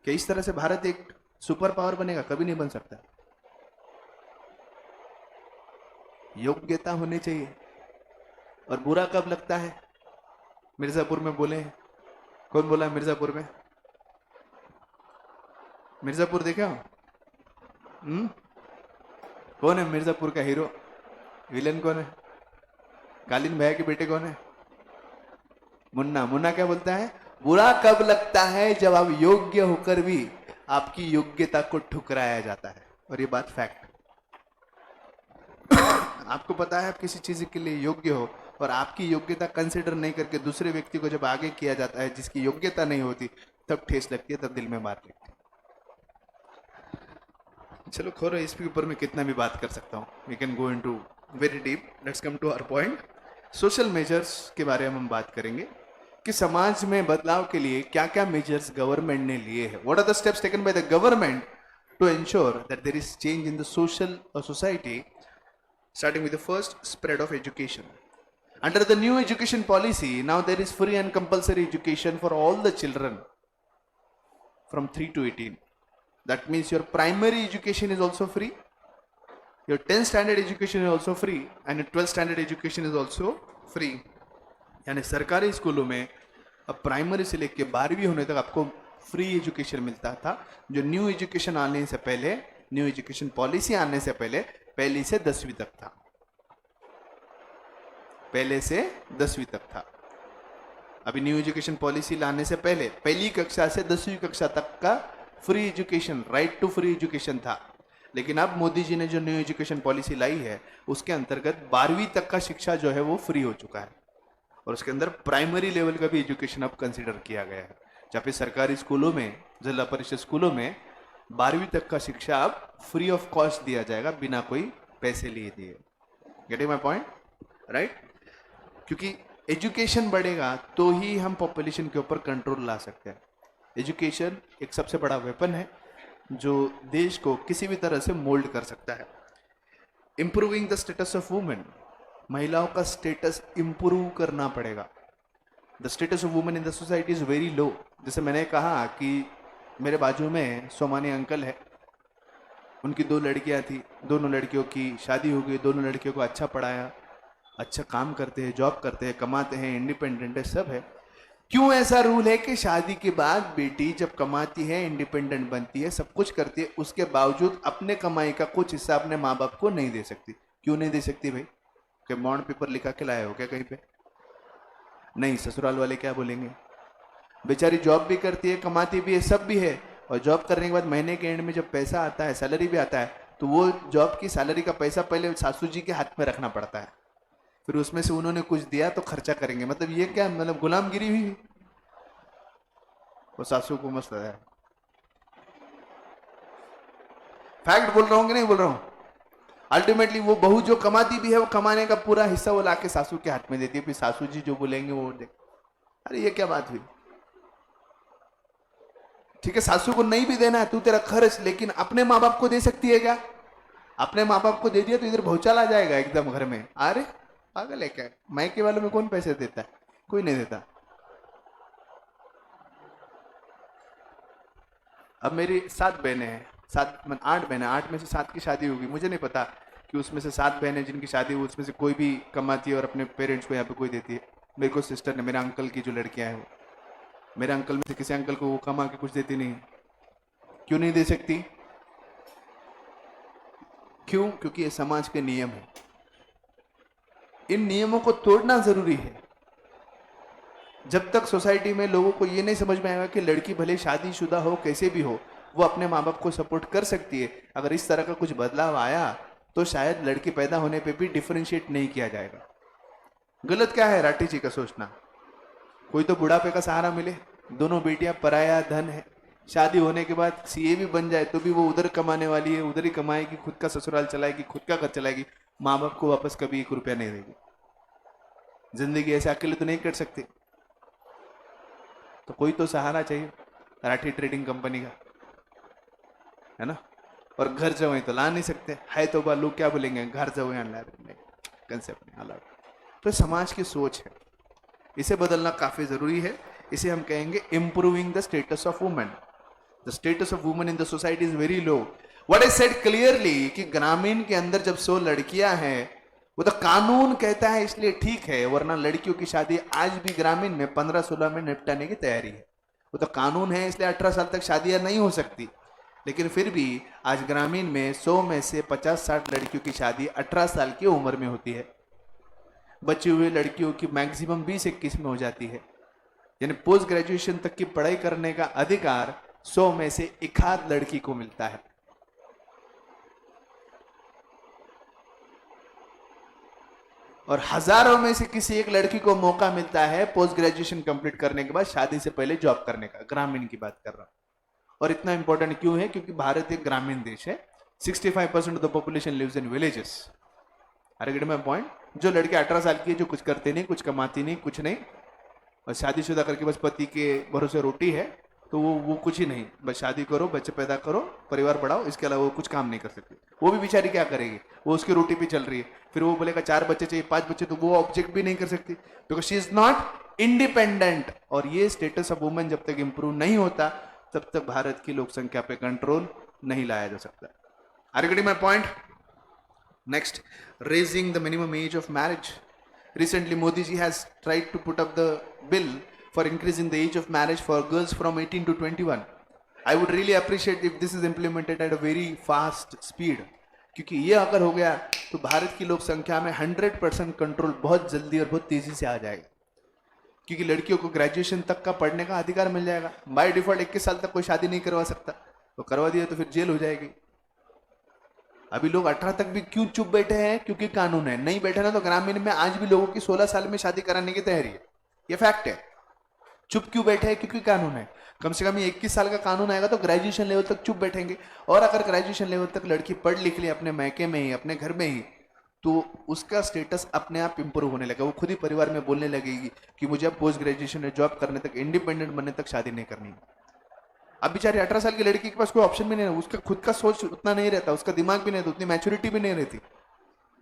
क्या इस तरह से भारत एक सुपर पावर बनेगा? कभी नहीं बन सकता। योग्यता होनी चाहिए। और बुरा कब लगता है? मिर्जापुर में बोले हैं। कौन बोला मिर्जापुर में? मिर्जापुर देखा? कौन है मिर्जापुर का हीरो? विलन कौन है? कालीन भैया के बेटे कौन है? मुन्ना। मुन्ना क्या बोलता है? बुरा कब लगता है? जब आप योग्य होकर भी आपकी योग्यता को ठुकराया जाता है। और ये बात फैक्ट। आपको पता है आप किसी चीज के लिए योग्य हो और आपकी योग्यता कंसिडर नहीं करके दूसरे व्यक्ति को जब आगे किया जाता है जिसकी योग्यता नहीं होती, तब ठेस लगती है, तब दिल में मार लगती है। चलो खोरो, इसके ऊपर मैं कितना भी बात कर सकता हूँ। We can go into very deep. Let's come to our point. Social measures के बारे में हम बात करेंगे कि समाज में बदलाव के लिए क्या क्या मेजर्स गवर्नमेंट ने लिए हैं। What are the steps taken by the government to ensure that there is change in the social society. Starting with the first, spread of education. Under the new education policy, now there is free and compulsory education for all the children from 3 to 18. That means your primary education is also free, your 10th standard education is also free, and your 12th standard education is also free. यानी सरकारी स्कूलों में अब primary से लेकर 12वीं होने तक आपको फ्री एजुकेशन मिलता था, जो न्यू एजुकेशन आने से पहले, न्यू एजुकेशन पॉलिसी आने से पहले पहली से 10वीं तक था। पहले से 10वीं तक था। अभी न्यू एजुकेशन पॉलिसी लाने से पहले पहली कक्षा से 10वीं कक्षा तक का free education, right to free education था। लेकिन अब मोदी जी ने जो न्यू एजुकेशन पॉलिसी लाई है उसके अंतर्गत 12वीं तक का शिक्षा जो है वो फ्री हो चुका है, और उसके अंदर प्राइमरी लेवल का भी एजुकेशन अब कंसिडर किया गया है। जहाँ पे सरकारी स्कूलों में, जिला परिषद स्कूलों में 12वीं तक का शिक्षा अब फ्री ऑफ कॉस्ट दिया जाएगा, बिना कोई पैसे लिए दिए। Getting my point, right? क्योंकि एजुकेशन बढ़ेगा तो ही हम पॉपुलेशन के ऊपर कंट्रोल ला सकते हैं। एजुकेशन एक सबसे बड़ा वेपन है जो देश को किसी भी तरह से मोल्ड कर सकता है। Improving the status of women, महिलाओं का स्टेटस इंप्रूव करना पड़ेगा। The status of women in the society is very low. जैसे मैंने कहा कि मेरे बाजू में सोमानी अंकल है, उनकी 2 लड़कियां थी, दोनों लड़कियों की शादी हो गई, दोनों लड़कियों को अच्छा पढ़ाया, अच्छा काम करते हैं, जॉब करते हैं, कमाते हैं, इंडिपेंडेंट है, सब है। क्यों ऐसा रूल है कि शादी के बाद बेटी जब कमाती है, इंडिपेंडेंट बनती है, सब कुछ करती है, उसके बावजूद अपने कमाई का कुछ हिस्सा अपने माँ बाप को नहीं दे सकती? क्यों नहीं दे सकती भाई? क्या बॉन्ड पेपर लिखा के लाए हो क्या कहीं पे? नहीं, ससुराल वाले क्या बोलेंगे? बेचारी जॉब भी करती है, कमाती भी है, सब भी है, और जॉब करने के बाद महीने के एंड में जब पैसा आता है, सैलरी भी आता है, तो वो जॉब की सैलरी का पैसा पहले सासू जी के हाथ में रखना पड़ता है, फिर उसमें से उन्होंने कुछ दिया तो खर्चा करेंगे। मतलब ये क्या, मतलब गुलामगिरी हुई? वो सासू को मस्त है। फैक्ट बोल रहा हूं कि नहीं बोल रहा हूं? अल्टीमेटली वो बहू जो कमाती भी है, वो कमाने का पूरा हिस्सा वो लाके सासू के हाथ में देती है, फिर सासू जी जो बोलेंगे वो दे। अरे ये क्या बात हुई? ठीक है, सासू को नहीं भी देना है, तू तेरा खर्च, लेकिन अपने माँ बाप को दे सकती है क्या? अपने माँ बाप को दे दिया तो इधर भौचाल आ जाएगा एकदम घर में। अरे पागल है क्या? मायके वालों में कौन पैसे देता है? कोई नहीं देता। अब मेरी 7 बहनें हैं, 8 बहनें, 8 में से 7 की शादी होगी। मुझे नहीं पता कि उसमें से 7 बहनें जिनकी शादी हुई उसमें से कोई भी कमाती है और अपने पेरेंट्स को यहाँ पे कोई देती है। मेरे को सिस्टर ने, मेरे अंकल की जो लड़कियां हैं, वो मेरे अंकल में से किसी अंकल को वो कमा के कुछ देती नहीं। क्यों नहीं दे सकती? क्यों? क्योंकि ये समाज के नियम है। इन नियमों को तोड़ना जरूरी है। जब तक सोसाइटी में लोगों को ये नहीं समझ में आएगा कि लड़की भले शादीशुदा हो, कैसे भी हो, वो अपने माँ बाप को सपोर्ट कर सकती है, अगर इस तरह का कुछ बदलाव आया तो शायद लड़की पैदा होने पे भी डिफरेंशिएट नहीं किया जाएगा। गलत क्या है राठी जी का सोचना? कोई तो बुढ़ापे का सहारा मिले, दोनों बेटियां पराया धन है, शादी होने के बाद सीए भी बन जाए तो भी वो उधर कमाने वाली है, उधर ही कमाएगी, खुद का ससुराल चलाएगी, खुद का घर चलाएगी, माँ बाप को वापस कभी 1 रुपया नहीं देगी। जिंदगी ऐसे अकेले तो नहीं कर सकती, तो कोई तो सहारा चाहिए राठी ट्रेडिंग कंपनी का, है ना? और घर जवाई तो ला नहीं सकते, है तो बा लोग क्या बोलेंगे, घर जवाई ला रहे, कंसेप्ट नहीं अलग। तो समाज की सोच है, इसे बदलना काफी जरूरी है। इसे हम कहेंगे improving the status of women. The status of women in the society is very low. What is said clearly कि ग्रामीण के अंदर जब 100 लड़कियां हैं, वो तो कानून कहता है इसलिए ठीक है, वरना लड़कियों की शादी आज भी ग्रामीण में 15-16 में निपटाने की तैयारी है। वो तो कानून है इसलिए 18 साल तक शादियां नहीं हो सकती, लेकिन फिर भी आज ग्रामीण में 100 में से 50-60 लड़कियों की शादी 18 साल की उम्र में होती है। बची हुई लड़कियों की मैक्सिमम 20-21 में हो जाती है। यानी पोस्ट ग्रेजुएशन तक की पढ़ाई करने का अधिकार 100 में से 1 लड़की को मिलता है। और हजारों में से किसी एक लड़की को मौका मिलता है पोस्ट ग्रेजुएशन कंप्लीट करने के बाद शादी से पहले जॉब करने का। ग्रामीण की बात कर रहा हूं। और इतना इंपॉर्टेंट क्यों है? क्योंकि भारत एक ग्रामीण देश है। 65% of the population lives in villages. अरे गेट माय पॉइंट? जो लड़के 18 साल की है, जो कुछ करते नहीं, कुछ कमाती नहीं, कुछ नहीं, और शादीशुदा करके बस पति के भरोसे रोटी है, तो वो कुछ ही नहीं, बस शादी करो, बच्चे पैदा करो, परिवार बढ़ाओ, इसके अलावा वो कुछ काम नहीं कर सकती। वो भी बेचारी क्या करेगी? वो उसकी रोटी भी चल रही है, फिर वो बोलेगा 4 बच्चे चाहिए, 5 बच्चे, तो वो ऑब्जेक्ट भी नहीं कर सकती, because she is not independent. और ये स्टेटस ऑफ वुमेन जब तक इंप्रूव नहीं होता, तब तक भारत की लोक संख्या पे कंट्रोल नहीं लाया जा सकता। Are you getting my point? Next, raising the minimum age of marriage. Recently, Modi ji has tried to put up the bill for increasing the age of marriage for girls from 18 to 21. I would really appreciate if this is implemented at a very fast speed. क्योंकि ये अगर हो गया तो भारत की लोक संख्या में 100% कंट्रोल बहुत जल्दी और बहुत तेजी से आ जाएगा। क्योंकि लड़कियों को ग्रेजुएशन तक का पढ़ने का अधिकार मिल जाएगा। बाय डिफॉल्ट 21 साल तक कोई शादी नहीं करवा सकता, तो करवा दिया तो फिर जेल हो जाएगी। अभी लोग 18 तक भी क्यों चुप बैठे हैं? क्योंकि कानून है। नहीं बैठे ना तो ग्रामीण में आज भी लोगों की 16 साल में शादी कराने की तैयारी है। ये फैक्ट है। चुप क्यों बैठे हैं? क्योंकि कानून है। कम से कम 21 साल का कानून आएगा तो ग्रेजुएशन लेवल तक चुप बैठेंगे। और अगर ग्रेजुएशन लेवल तक लड़की पढ़ लिख ली अपने मैके में ही, अपने घर में ही, तो उसका स्टेटस अपने आप इंप्रूव होने लगा। वो खुद ही परिवार में बोलने लगेगी कि मुझे अब पोस्ट ग्रेजुएशन में जॉब करने तक, इंडिपेंडेंट बनने तक शादी नहीं करनी। अब बेचारी 18 साल की लड़की के पास कोई ऑप्शन भी नहीं है, उसका खुद का सोच उतना नहीं रहता, उसका दिमाग भी नहीं रहता, उतनी मैच्योरिटी भी नहीं रहती।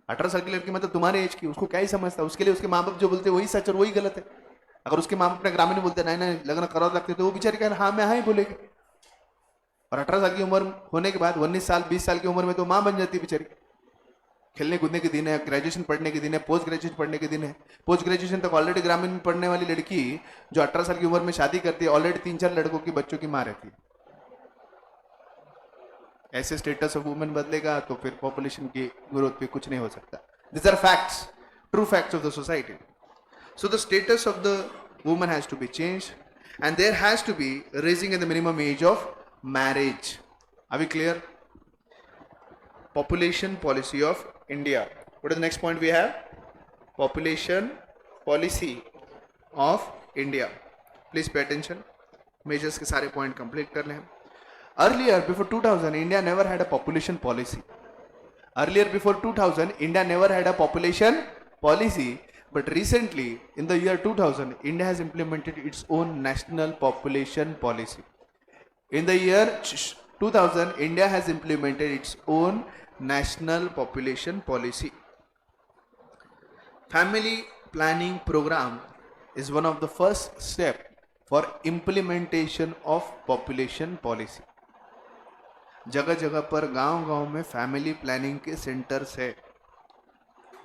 18 साल की लड़की मतलब तुम्हारे एज की, उसको क्या ही समझता। उसके लिए उसके माँ बाप जो बोलते वही सच और वही गलत है। अगर उसके माँ बाप अपने ग्रामीण बोलते नहीं नहीं लगन कराओ लगते, तो वो बेचारी कह हाँ मैं हाँ ही बोलेगी। और 18 साल की उम्र होने के बाद 19 साल 20 साल की उम्र में तो माँ बन जाती है बेचारी। खेलने कूदने के दिन है, ग्रेजुएशन पढ़ने के दिन है, पोस्ट ग्रेजुएशन पढ़ने के दिन है। पोस्ट ग्रेजुएशन तक ऑलरेडी ग्रामीण में पढ़ने वाली लड़की जो 18 साल की उम्र में शादी करती है, ऑलरेडी 3-4 लड़कों की बच्चों की माँ रहती है। ऐसे स्टेटस ऑफ वुमेन बदलेगा तो फिर पॉपुलेशन की ग्रोथ पे कुछ नहीं हो सकता। This are facts, true facts of the society. So the status of the woman has to be change and there has to be raising in the minimum age of marriage. Are we clear? Population policy of India. What is the next point we have? Population policy of India. Please pay attention. Measures के सारे point complete कर लें। Earlier, before 2000, India never had a population policy. Earlier, before 2000, India never had a population policy. But recently, in the year 2000, India has implemented its own national population policy. In the year 2000, India has implemented its own national population policy. Family planning program is one of the first step for implementation of population policy. जगह जगह पर गांव-गांव में family planning के centres है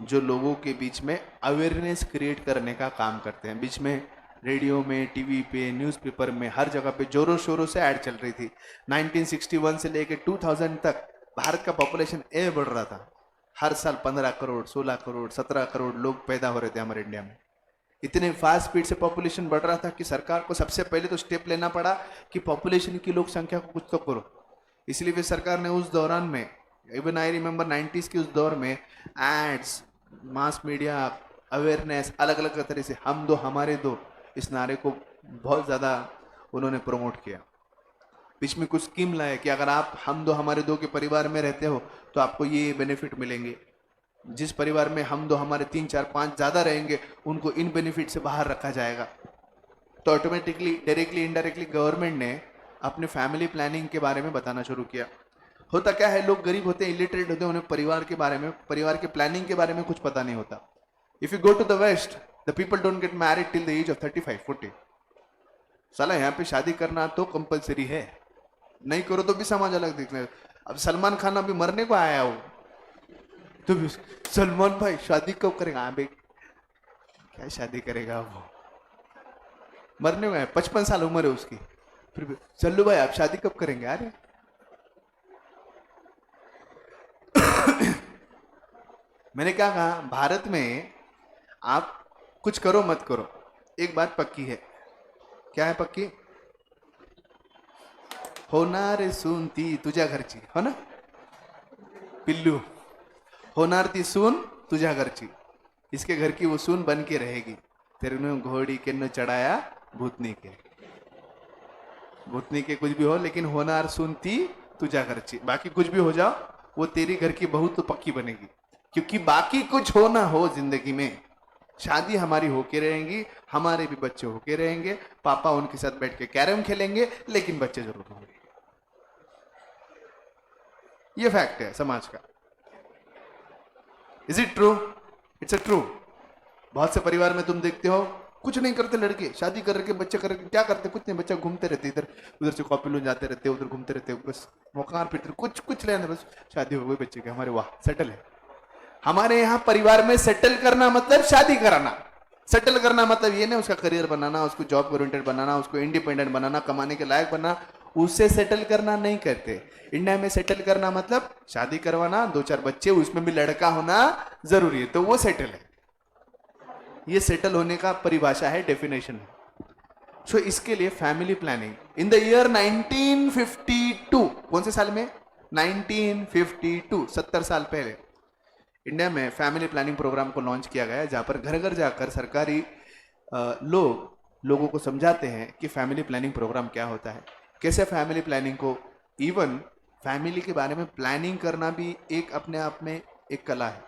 जो लोगों के बीच में अवेयरनेस क्रिएट करने का काम करते हैं। बीच में रेडियो में, टीवी पे, न्यूज़पेपर में, हर जगह पे जोरों शोरों से ऐड चल रही थी। 1961 से लेकर 2000 तक भारत का पॉपुलेशन बढ़ रहा था। हर साल 15 करोड़, 16 करोड़, 17 करोड़ लोग पैदा हो रहे थे हमारे इंडिया में। इतने फास्ट स्पीड से पॉपुलेशन बढ़ रहा था कि सरकार को सबसे पहले तो स्टेप लेना पड़ा कि पॉपुलेशन की लोक संख्या को कुछ तो करो। इसलिए फिर सरकार ने उस दौरान में, इवन आई रिमेंबर 90s के उस दौर में, एड्स, मास मीडिया, अवेयरनेस, अलग अलग तरह से हम दो हमारे दो, इस नारे को बहुत ज़्यादा उन्होंने प्रमोट किया। बीच में कुछ स्कीम लाए कि अगर आप हम दो हमारे दो के परिवार में रहते हो तो आपको ये बेनिफिट मिलेंगे। जिस परिवार में हम दो हमारे 3, 4, 5 ज़्यादा रहेंगे उनको इन बेनिफिट से बाहर रखा जाएगा। तो ऑटोमेटिकली, डायरेक्टली, इनडायरेक्टली गवर्नमेंट ने अपने फैमिली प्लानिंग के बारे में बताना शुरू किया। होता क्या है, लोग गरीब होते हैं, इलिटरेट होते हैं, उन्हें परिवार के बारे में, परिवार के प्लानिंग के बारे में कुछ पता नहीं होता। If you go to the West, the people don't get married till the age of 35-40। साला यहाँ पे शादी करना तो कंपलसरी है, नहीं करो तो भी समाज अलग दिखने। अब सलमान खान अभी मरने को आया हो तो भी सलमान भाई शादी कब करेगा? हाँ भाई, क्या शादी करेगा वो, मरने को आया, 55 साल उम्र है उसकी, फिर भी चल्लू भाई आप शादी कब करेंगे? अरे मैंने क्या कहा, भारत में आप कुछ करो मत करो, एक बात पक्की है। क्या है पक्की? होणार सून ती तुझ्या घरची, हो ना पिल्लू, होणार ती सून तुझ्या घरची, इसके घर की वो सून बन के रहेगी। तेरे घोड़ी के न चढ़ाया भूतनी के, भूतनी के कुछ भी हो, लेकिन होणार सून ती तुझ्या घरची, बाकी कुछ भी हो जाओ वो तेरी घर की बहू तो पक्की बनेगी। क्योंकि बाकी कुछ हो ना हो जिंदगी में, शादी हमारी होके रहेंगी, हमारे भी बच्चे होके रहेंगे, पापा उनके साथ बैठ के कैरम खेलेंगे, लेकिन बच्चे जरूर होंगे। ये फैक्ट है समाज का। Is it true? It's a true. बहुत से परिवार में तुम देखते हो कुछ नहीं करते लड़के, शादी करके बच्चे करके क्या करते? कुछ नहीं, बच्चे घूमते रहते, इधर उधर से कॉपी लो जाते रहते, उधर घूमते रहते, बस मौका पीटते, कुछ लेना, बस शादी हो गई बच्चे के, हमारे वाह सेटल है। हमारे यहाँ परिवार में सेटल करना मतलब शादी कराना। सेटल करना मतलब ये नहीं उसका करियर बनाना, उसको जॉब ओरिएंटेड बनाना, उसको इंडिपेंडेंट बनाना, कमाने के लायक बनाना, उससे सेटल करना नहीं करते। इंडिया में सेटल करना मतलब शादी करवाना, 2-4 बच्चे, उसमें भी लड़का होना जरूरी है, तो वो सेटल है। ये सेटल होने का परिभाषा है, डेफिनेशन है। सो इसके लिए family planning in the year 1952, कौन से साल में? 1952, 70 साल पहले इंडिया में फैमिली प्लानिंग प्रोग्राम को लॉन्च किया गया, जहां पर घर घर जाकर सरकारी लोगों को समझाते हैं कि फैमिली प्लानिंग प्रोग्राम क्या होता है, कैसे फैमिली प्लानिंग को, इवन फैमिली के बारे में प्लानिंग करना भी एक अपने आप में एक कला है।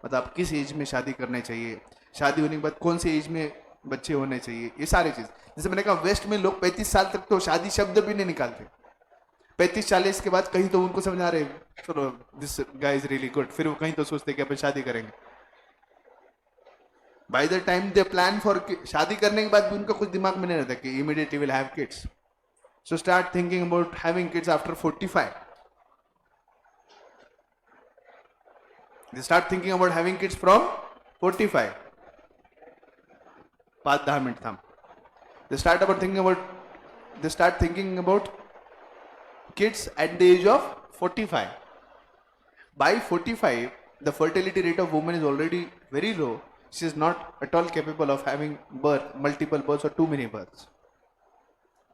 मतलब आप किस एज में शादी करना चाहिए, शादी होने के बाद कौन सी एज में बच्चे होने चाहिए, ये सारी चीज। जैसे मैंने कहा वेस्ट में लोग 35 साल तक तो शादी शब्द भी नहीं निकालते। 35-40 के बाद कहीं तो उनको समझ आ रहे चलो this guy is really good, फिर वो कहीं तो सोचते कि अपन शादी करेंगे। By the time they plan for, शादी करने के बाद भी उनका कुछ दिमाग में नहीं रहता कि immediately will have kids. So start thinking about having kids after 45। They start thinking about having kids from 45। 5-10 minute थांब। They start thinking about kids at the age of 45. By 45, the fertility rate of women is already very low. She is not at all capable of having multiple births or too many births.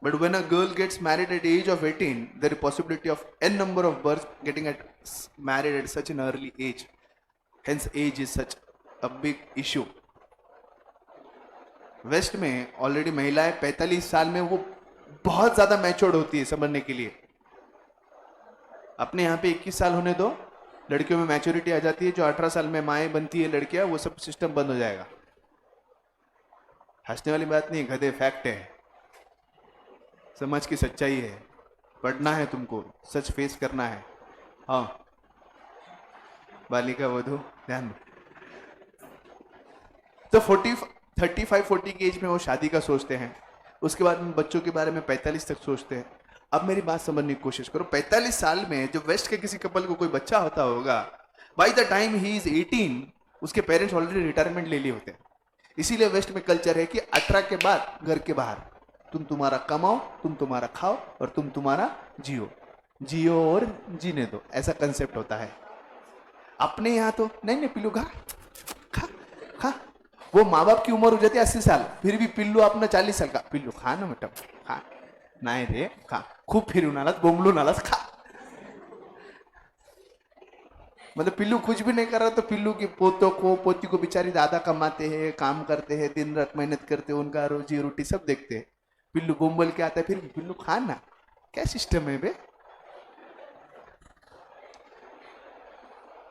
But when a girl gets married at the age of 18, there is possibility of n number of births getting married at such an early age. Hence, age is such a big issue. West में already महिलाएं 45 साल में वो बहुत ज्यादा matured होती है समझने के लिए। अपने यहाँ पे 21 साल होने दो, लड़कियों में मैच्योरिटी आ जाती है। जो 18 साल में माएँ बनती है लड़कियां, वो सब सिस्टम बंद हो जाएगा। हंसने वाली बात नहीं, गधे, फैक्ट है, समाज की सच्चाई है। पढ़ना है तुमको, सच फेस करना है। हाँ, बालिका वधू ध्यान। तो 35-40 की एज में वो शादी का सोचते हैं, उसके बाद में बच्चों के बारे में 45 तक सोचते हैं। अब मेरी बात समझने की कोशिश करो, 45 साल में जो वेस्ट के किसी कपल को कोई बच्चा होता होगा, by the time he is 18 उसके पेरेंट्स ऑलरेडी रिटायरमेंट ले लिए होते हैं। इसीलिए वेस्ट में कल्चर है कि 18 के बाद घर के बाहर, तुम तुम्हारा कमाओ, तुम तुम्हारा खाओ और तुम तुम्हारा जियो और जीने दो, ऐसा कंसेप्ट होता है। अपने यहाँ तो नहीं पिल्लू खा खा खा, वो माँ बाप की उम्र हो जाती है 80 साल, फिर भी पिल्लू अपना 40 साल का, पिल्लू खा ना बेटा खा, नहीं रे खा, खूब फिरू नालस बोमलू नालस खा। मतलब पिल्लू कुछ भी नहीं कर रहा तो पिल्लू की पोतों को पोती को बेचारी दादा कमाते हैं, काम करते हैं, दिन रात मेहनत करते हैं, उनका रोजी रोटी सब देखते हैं। पिल्लू बोम्बल के आता है, फिर पिल्लू खा ना, क्या सिस्टम है बे।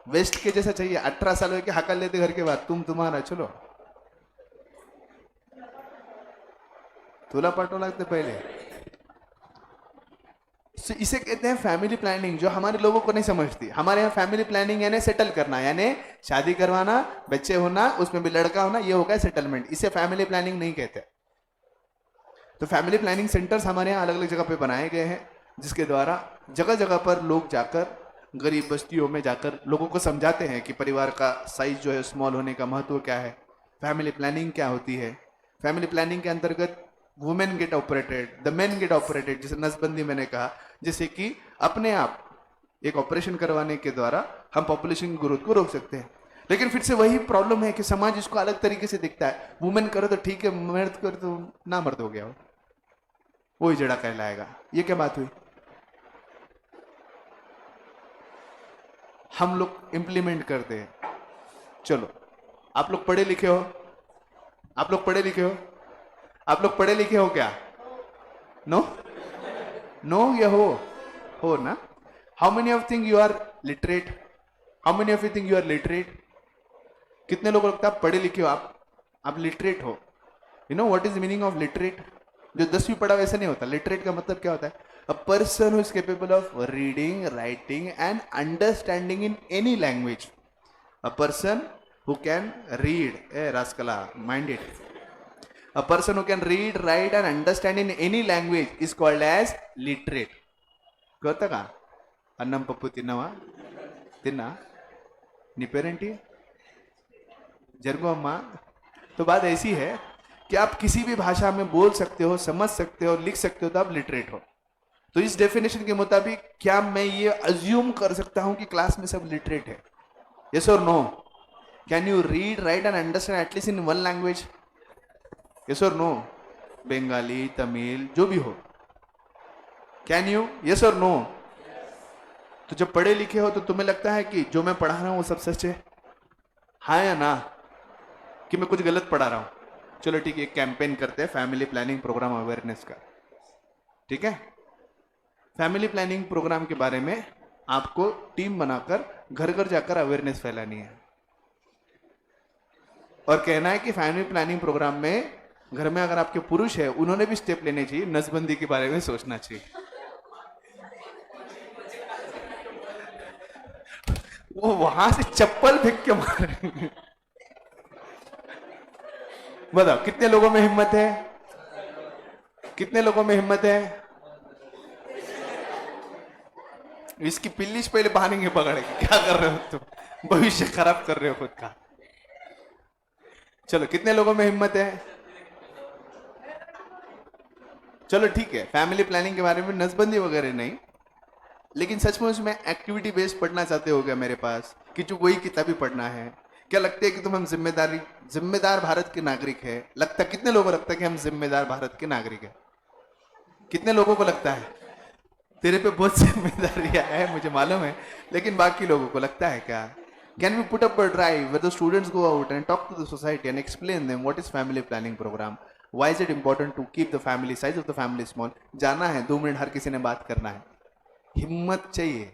वेस्ट के जैसा चाहिए, 18 साल के हकल लेते घर के बाद, तुम तुम्हारा चलो, तुला पाटो लगते पहले। इसे कहते हैं फैमिली प्लानिंग, जो हमारे लोगों को नहीं समझती। हमारे यहाँ फैमिली प्लानिंग यानी सेटल करना, यानी शादी करवाना, बच्चे होना, उसमें भी लड़का होना, ये होगा सेटलमेंट। इसे फैमिली प्लानिंग नहीं कहते। तो फैमिली प्लानिंग सेंटर्स हमारे यहाँ अलग अलग जगह पे बनाए गए हैं, जिसके द्वारा जगह जगह पर लोग जाकर, गरीब बस्तियों में जाकर लोगों को समझाते हैं कि परिवार का साइज जो है स्मॉल होने का महत्व क्या है, फैमिली प्लानिंग क्या होती है। फैमिली प्लानिंग के अंतर्गत women get operated, the men get operated, जैसे नसबंदी मैंने कहा, जैसे कि अपने आप एक ऑपरेशन करवाने के द्वारा हम पॉपुलेशन ग्रोथ को रोक सकते हैं। लेकिन फिर से वही प्रॉब्लम है कि समाज इसको अलग तरीके से दिखता है। वुमेन करो तो ठीक है, मर्द करो तो ना मर्द हो गया, वही जड़ा कहलाएगा। ये क्या बात हुई। हम लोग इंप्लीमेंट करते हैं। चलो, आप लोग पढ़े लिखे हो, आप लोग पढ़े लिखे हो, आप लोग पढ़े लिखे हो क्या? नो नो या हो ना? How many of think you are literate? How many of you think you are literate? कितने लोगों को लगता है आप पढ़े लिखे हो, आप लिटरेट हो? You know what is meaning of literate? जो 10वीं पढ़ा वैसे नहीं होता। लिटरेट का मतलब क्या होता है? A person who is capable of reading, writing and understanding in any language. A person who can read, रास्कला mind it, a person who can read, write and understand in any language is called as literate. Kota ka? Annam pappu tinnawa? Tinna? Ni parenti? जरगो अम्मा। तो बात ऐसी है कि आप किसी भी भाषा में बोल सकते हो, समझ सकते हो, लिख सकते हो, तो आप लिटरेट हो। तो इस डेफिनेशन के मुताबिक क्या मैं ये अज्यूम कर सकता हूं कि क्लास में सब लिटरेट है? यस और no? Can you read, write and understand at least in one language? Yes और नो? बंगाली, तमिल, जो भी हो, कैन यू? यस और नो? तो जब पढ़े लिखे हो तो तुम्हें लगता है कि जो मैं पढ़ा रहा हूं वो सब सच है? हाँ या ना? कि मैं कुछ गलत पढ़ा रहा हूं? चलो ठीक है, एक कैंपेन करते हैं फैमिली प्लानिंग प्रोग्राम अवेयरनेस का। ठीक है, फैमिली प्लानिंग प्रोग्राम के बारे में आपको टीम बनाकर घर घर जाकर अवेयरनेस फैलानी है। और कहना है कि फैमिली प्लानिंग प्रोग्राम में घर में अगर आपके पुरुष है उन्होंने भी स्टेप लेने चाहिए, नसबंदी के बारे में सोचना चाहिए। वो वहां से चप्पल फेंक के मारेंगे। बताओ कितने लोगों में हिम्मत है, कितने लोगों में हिम्मत है? इसकी पिल्लिश पहले बांधेंगे पकड़ के। क्या कर रहे हो तुम, भविष्य खराब कर रहे हो खुद का। चलो कितने लोगों में हिम्मत है? चलो ठीक है, फैमिली प्लानिंग के बारे में नसबंदी वगैरह नहीं, लेकिन सचमुच में एक्टिविटी बेस्ड पढ़ना चाहते हो क्या मेरे पास, कि जो वही किताबी पढ़ना है? क्या लगता है कि तुम हम जिम्मेदार भारत के नागरिक है? लगता, कितने लोगों को लगता है कि हम जिम्मेदार भारत के नागरिक है? कितने लोगों को लगता है? तेरे पे बहुत जिम्मेदारियां है मुझे मालूम है, लेकिन बाकी लोगों को लगता है क्या? Can we put up a drive where the students go out and talk to the society and explain them what is family planning program? Why is it important to keep the family size of the family small? जाना है 2 minute, हर किसी ने बात करना है। हिम्मत चाहिए,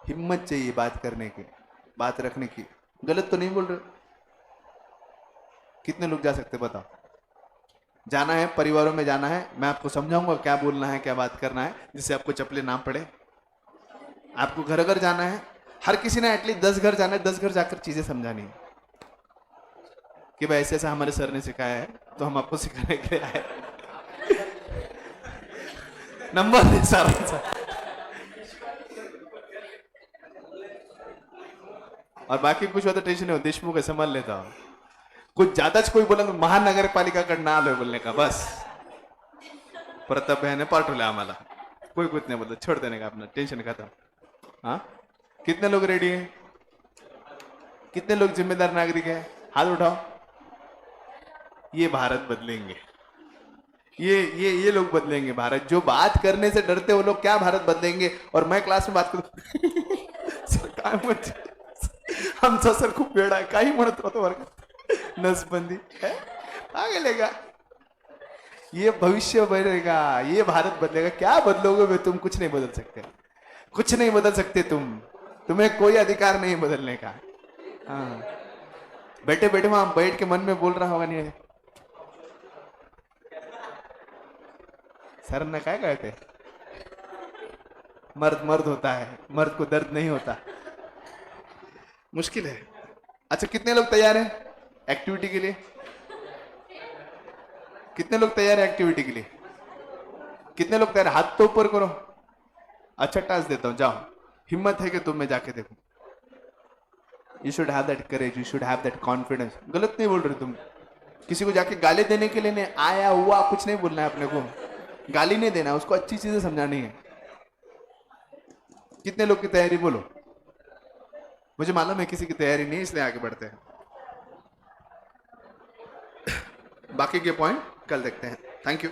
हिम्मत चाहिए बात करने की, बात रखने की। गलत तो नहीं बोल रहे? कितने लोग जा सकते बताओ? जाना है, परिवारों में जाना है, मैं आपको समझाऊंगा क्या बोलना है, क्या बात करना है, जिससे आपको चपले ना पड़े। आपको घर घर जाना है, हर किसी ने एटलीस्ट 10 घर जाना है, 10 घर जाकर चीजें समझानी है कि भाई ऐसे ऐसा हमारे सर ने सिखाया है, तो हम आपको सिखाने के लिए आए। नंबर दे सारा। और बाकी कुछ होता टेंशन नहीं हो, देशमुख संभाल लेता हूं। कुछ ज्यादाच कोई बोला महानगर पालिका कडनं आलोय बोलने का बस, प्रताप भाई ने पाठवले आम्हाला, कोई कुछ नहीं बोलता, छोड़ देने का अपना, टेंशन खत्म। हाँ, कितने लोग रेडी हैं? कितने लोग जिम्मेदार नागरिक हैं? हाथ उठाओ। ये भारत बदलेंगे, ये लोग बदलेंगे भारत। जो बात करने से डरते वो लोग क्या भारत बदलेंगे? और मैं क्लास में बात करूं सर काय म्हणते, आमचा सर खूप वेडा आहे, काही म्हणत होतो वर्गात, नसबंदी है आगेलेगा, ये भविष्य बदलेगा, ये भारत बदलेगा। क्या बदलोगे बे तुम? कुछ नहीं बदल सकते, कुछ नहीं बदल सकते तुम, तुम्हें कोई अधिकार नहीं बदलने का। हाँ, बैठे बैठे वहां बैठ के मन में बोल रहा होगा नहीं, सर ने क्या कहते, मर्द मर्द होता है, मर्द को दर्द नहीं होता। मुश्किल है। अच्छा कितने लोग तैयार हैं एक्टिविटी के लिए? कितने लोग तैयार है एक्टिविटी के लिए? कितने लोग तैयार? हाथ तो ऊपर करो। अच्छा टास्क देता हूं, जाओ, हिम्मत है कि तुम में जाके देखो। You should have that courage, you should have that confidence. गलत नहीं बोल रहे तुम, किसी को जाके गाली देने के लिए नहीं, आया हुआ कुछ नहीं बोलना है अपने को, गाली नहीं देना, उसको अच्छी चीजें समझानी है। कितने लोग की तैयारी बोलो? मुझे मालूम है किसी की तैयारी नहीं, इसलिए आगे बढ़ते हैं। बाकी के पॉइंट कल देखते हैं। Thank you.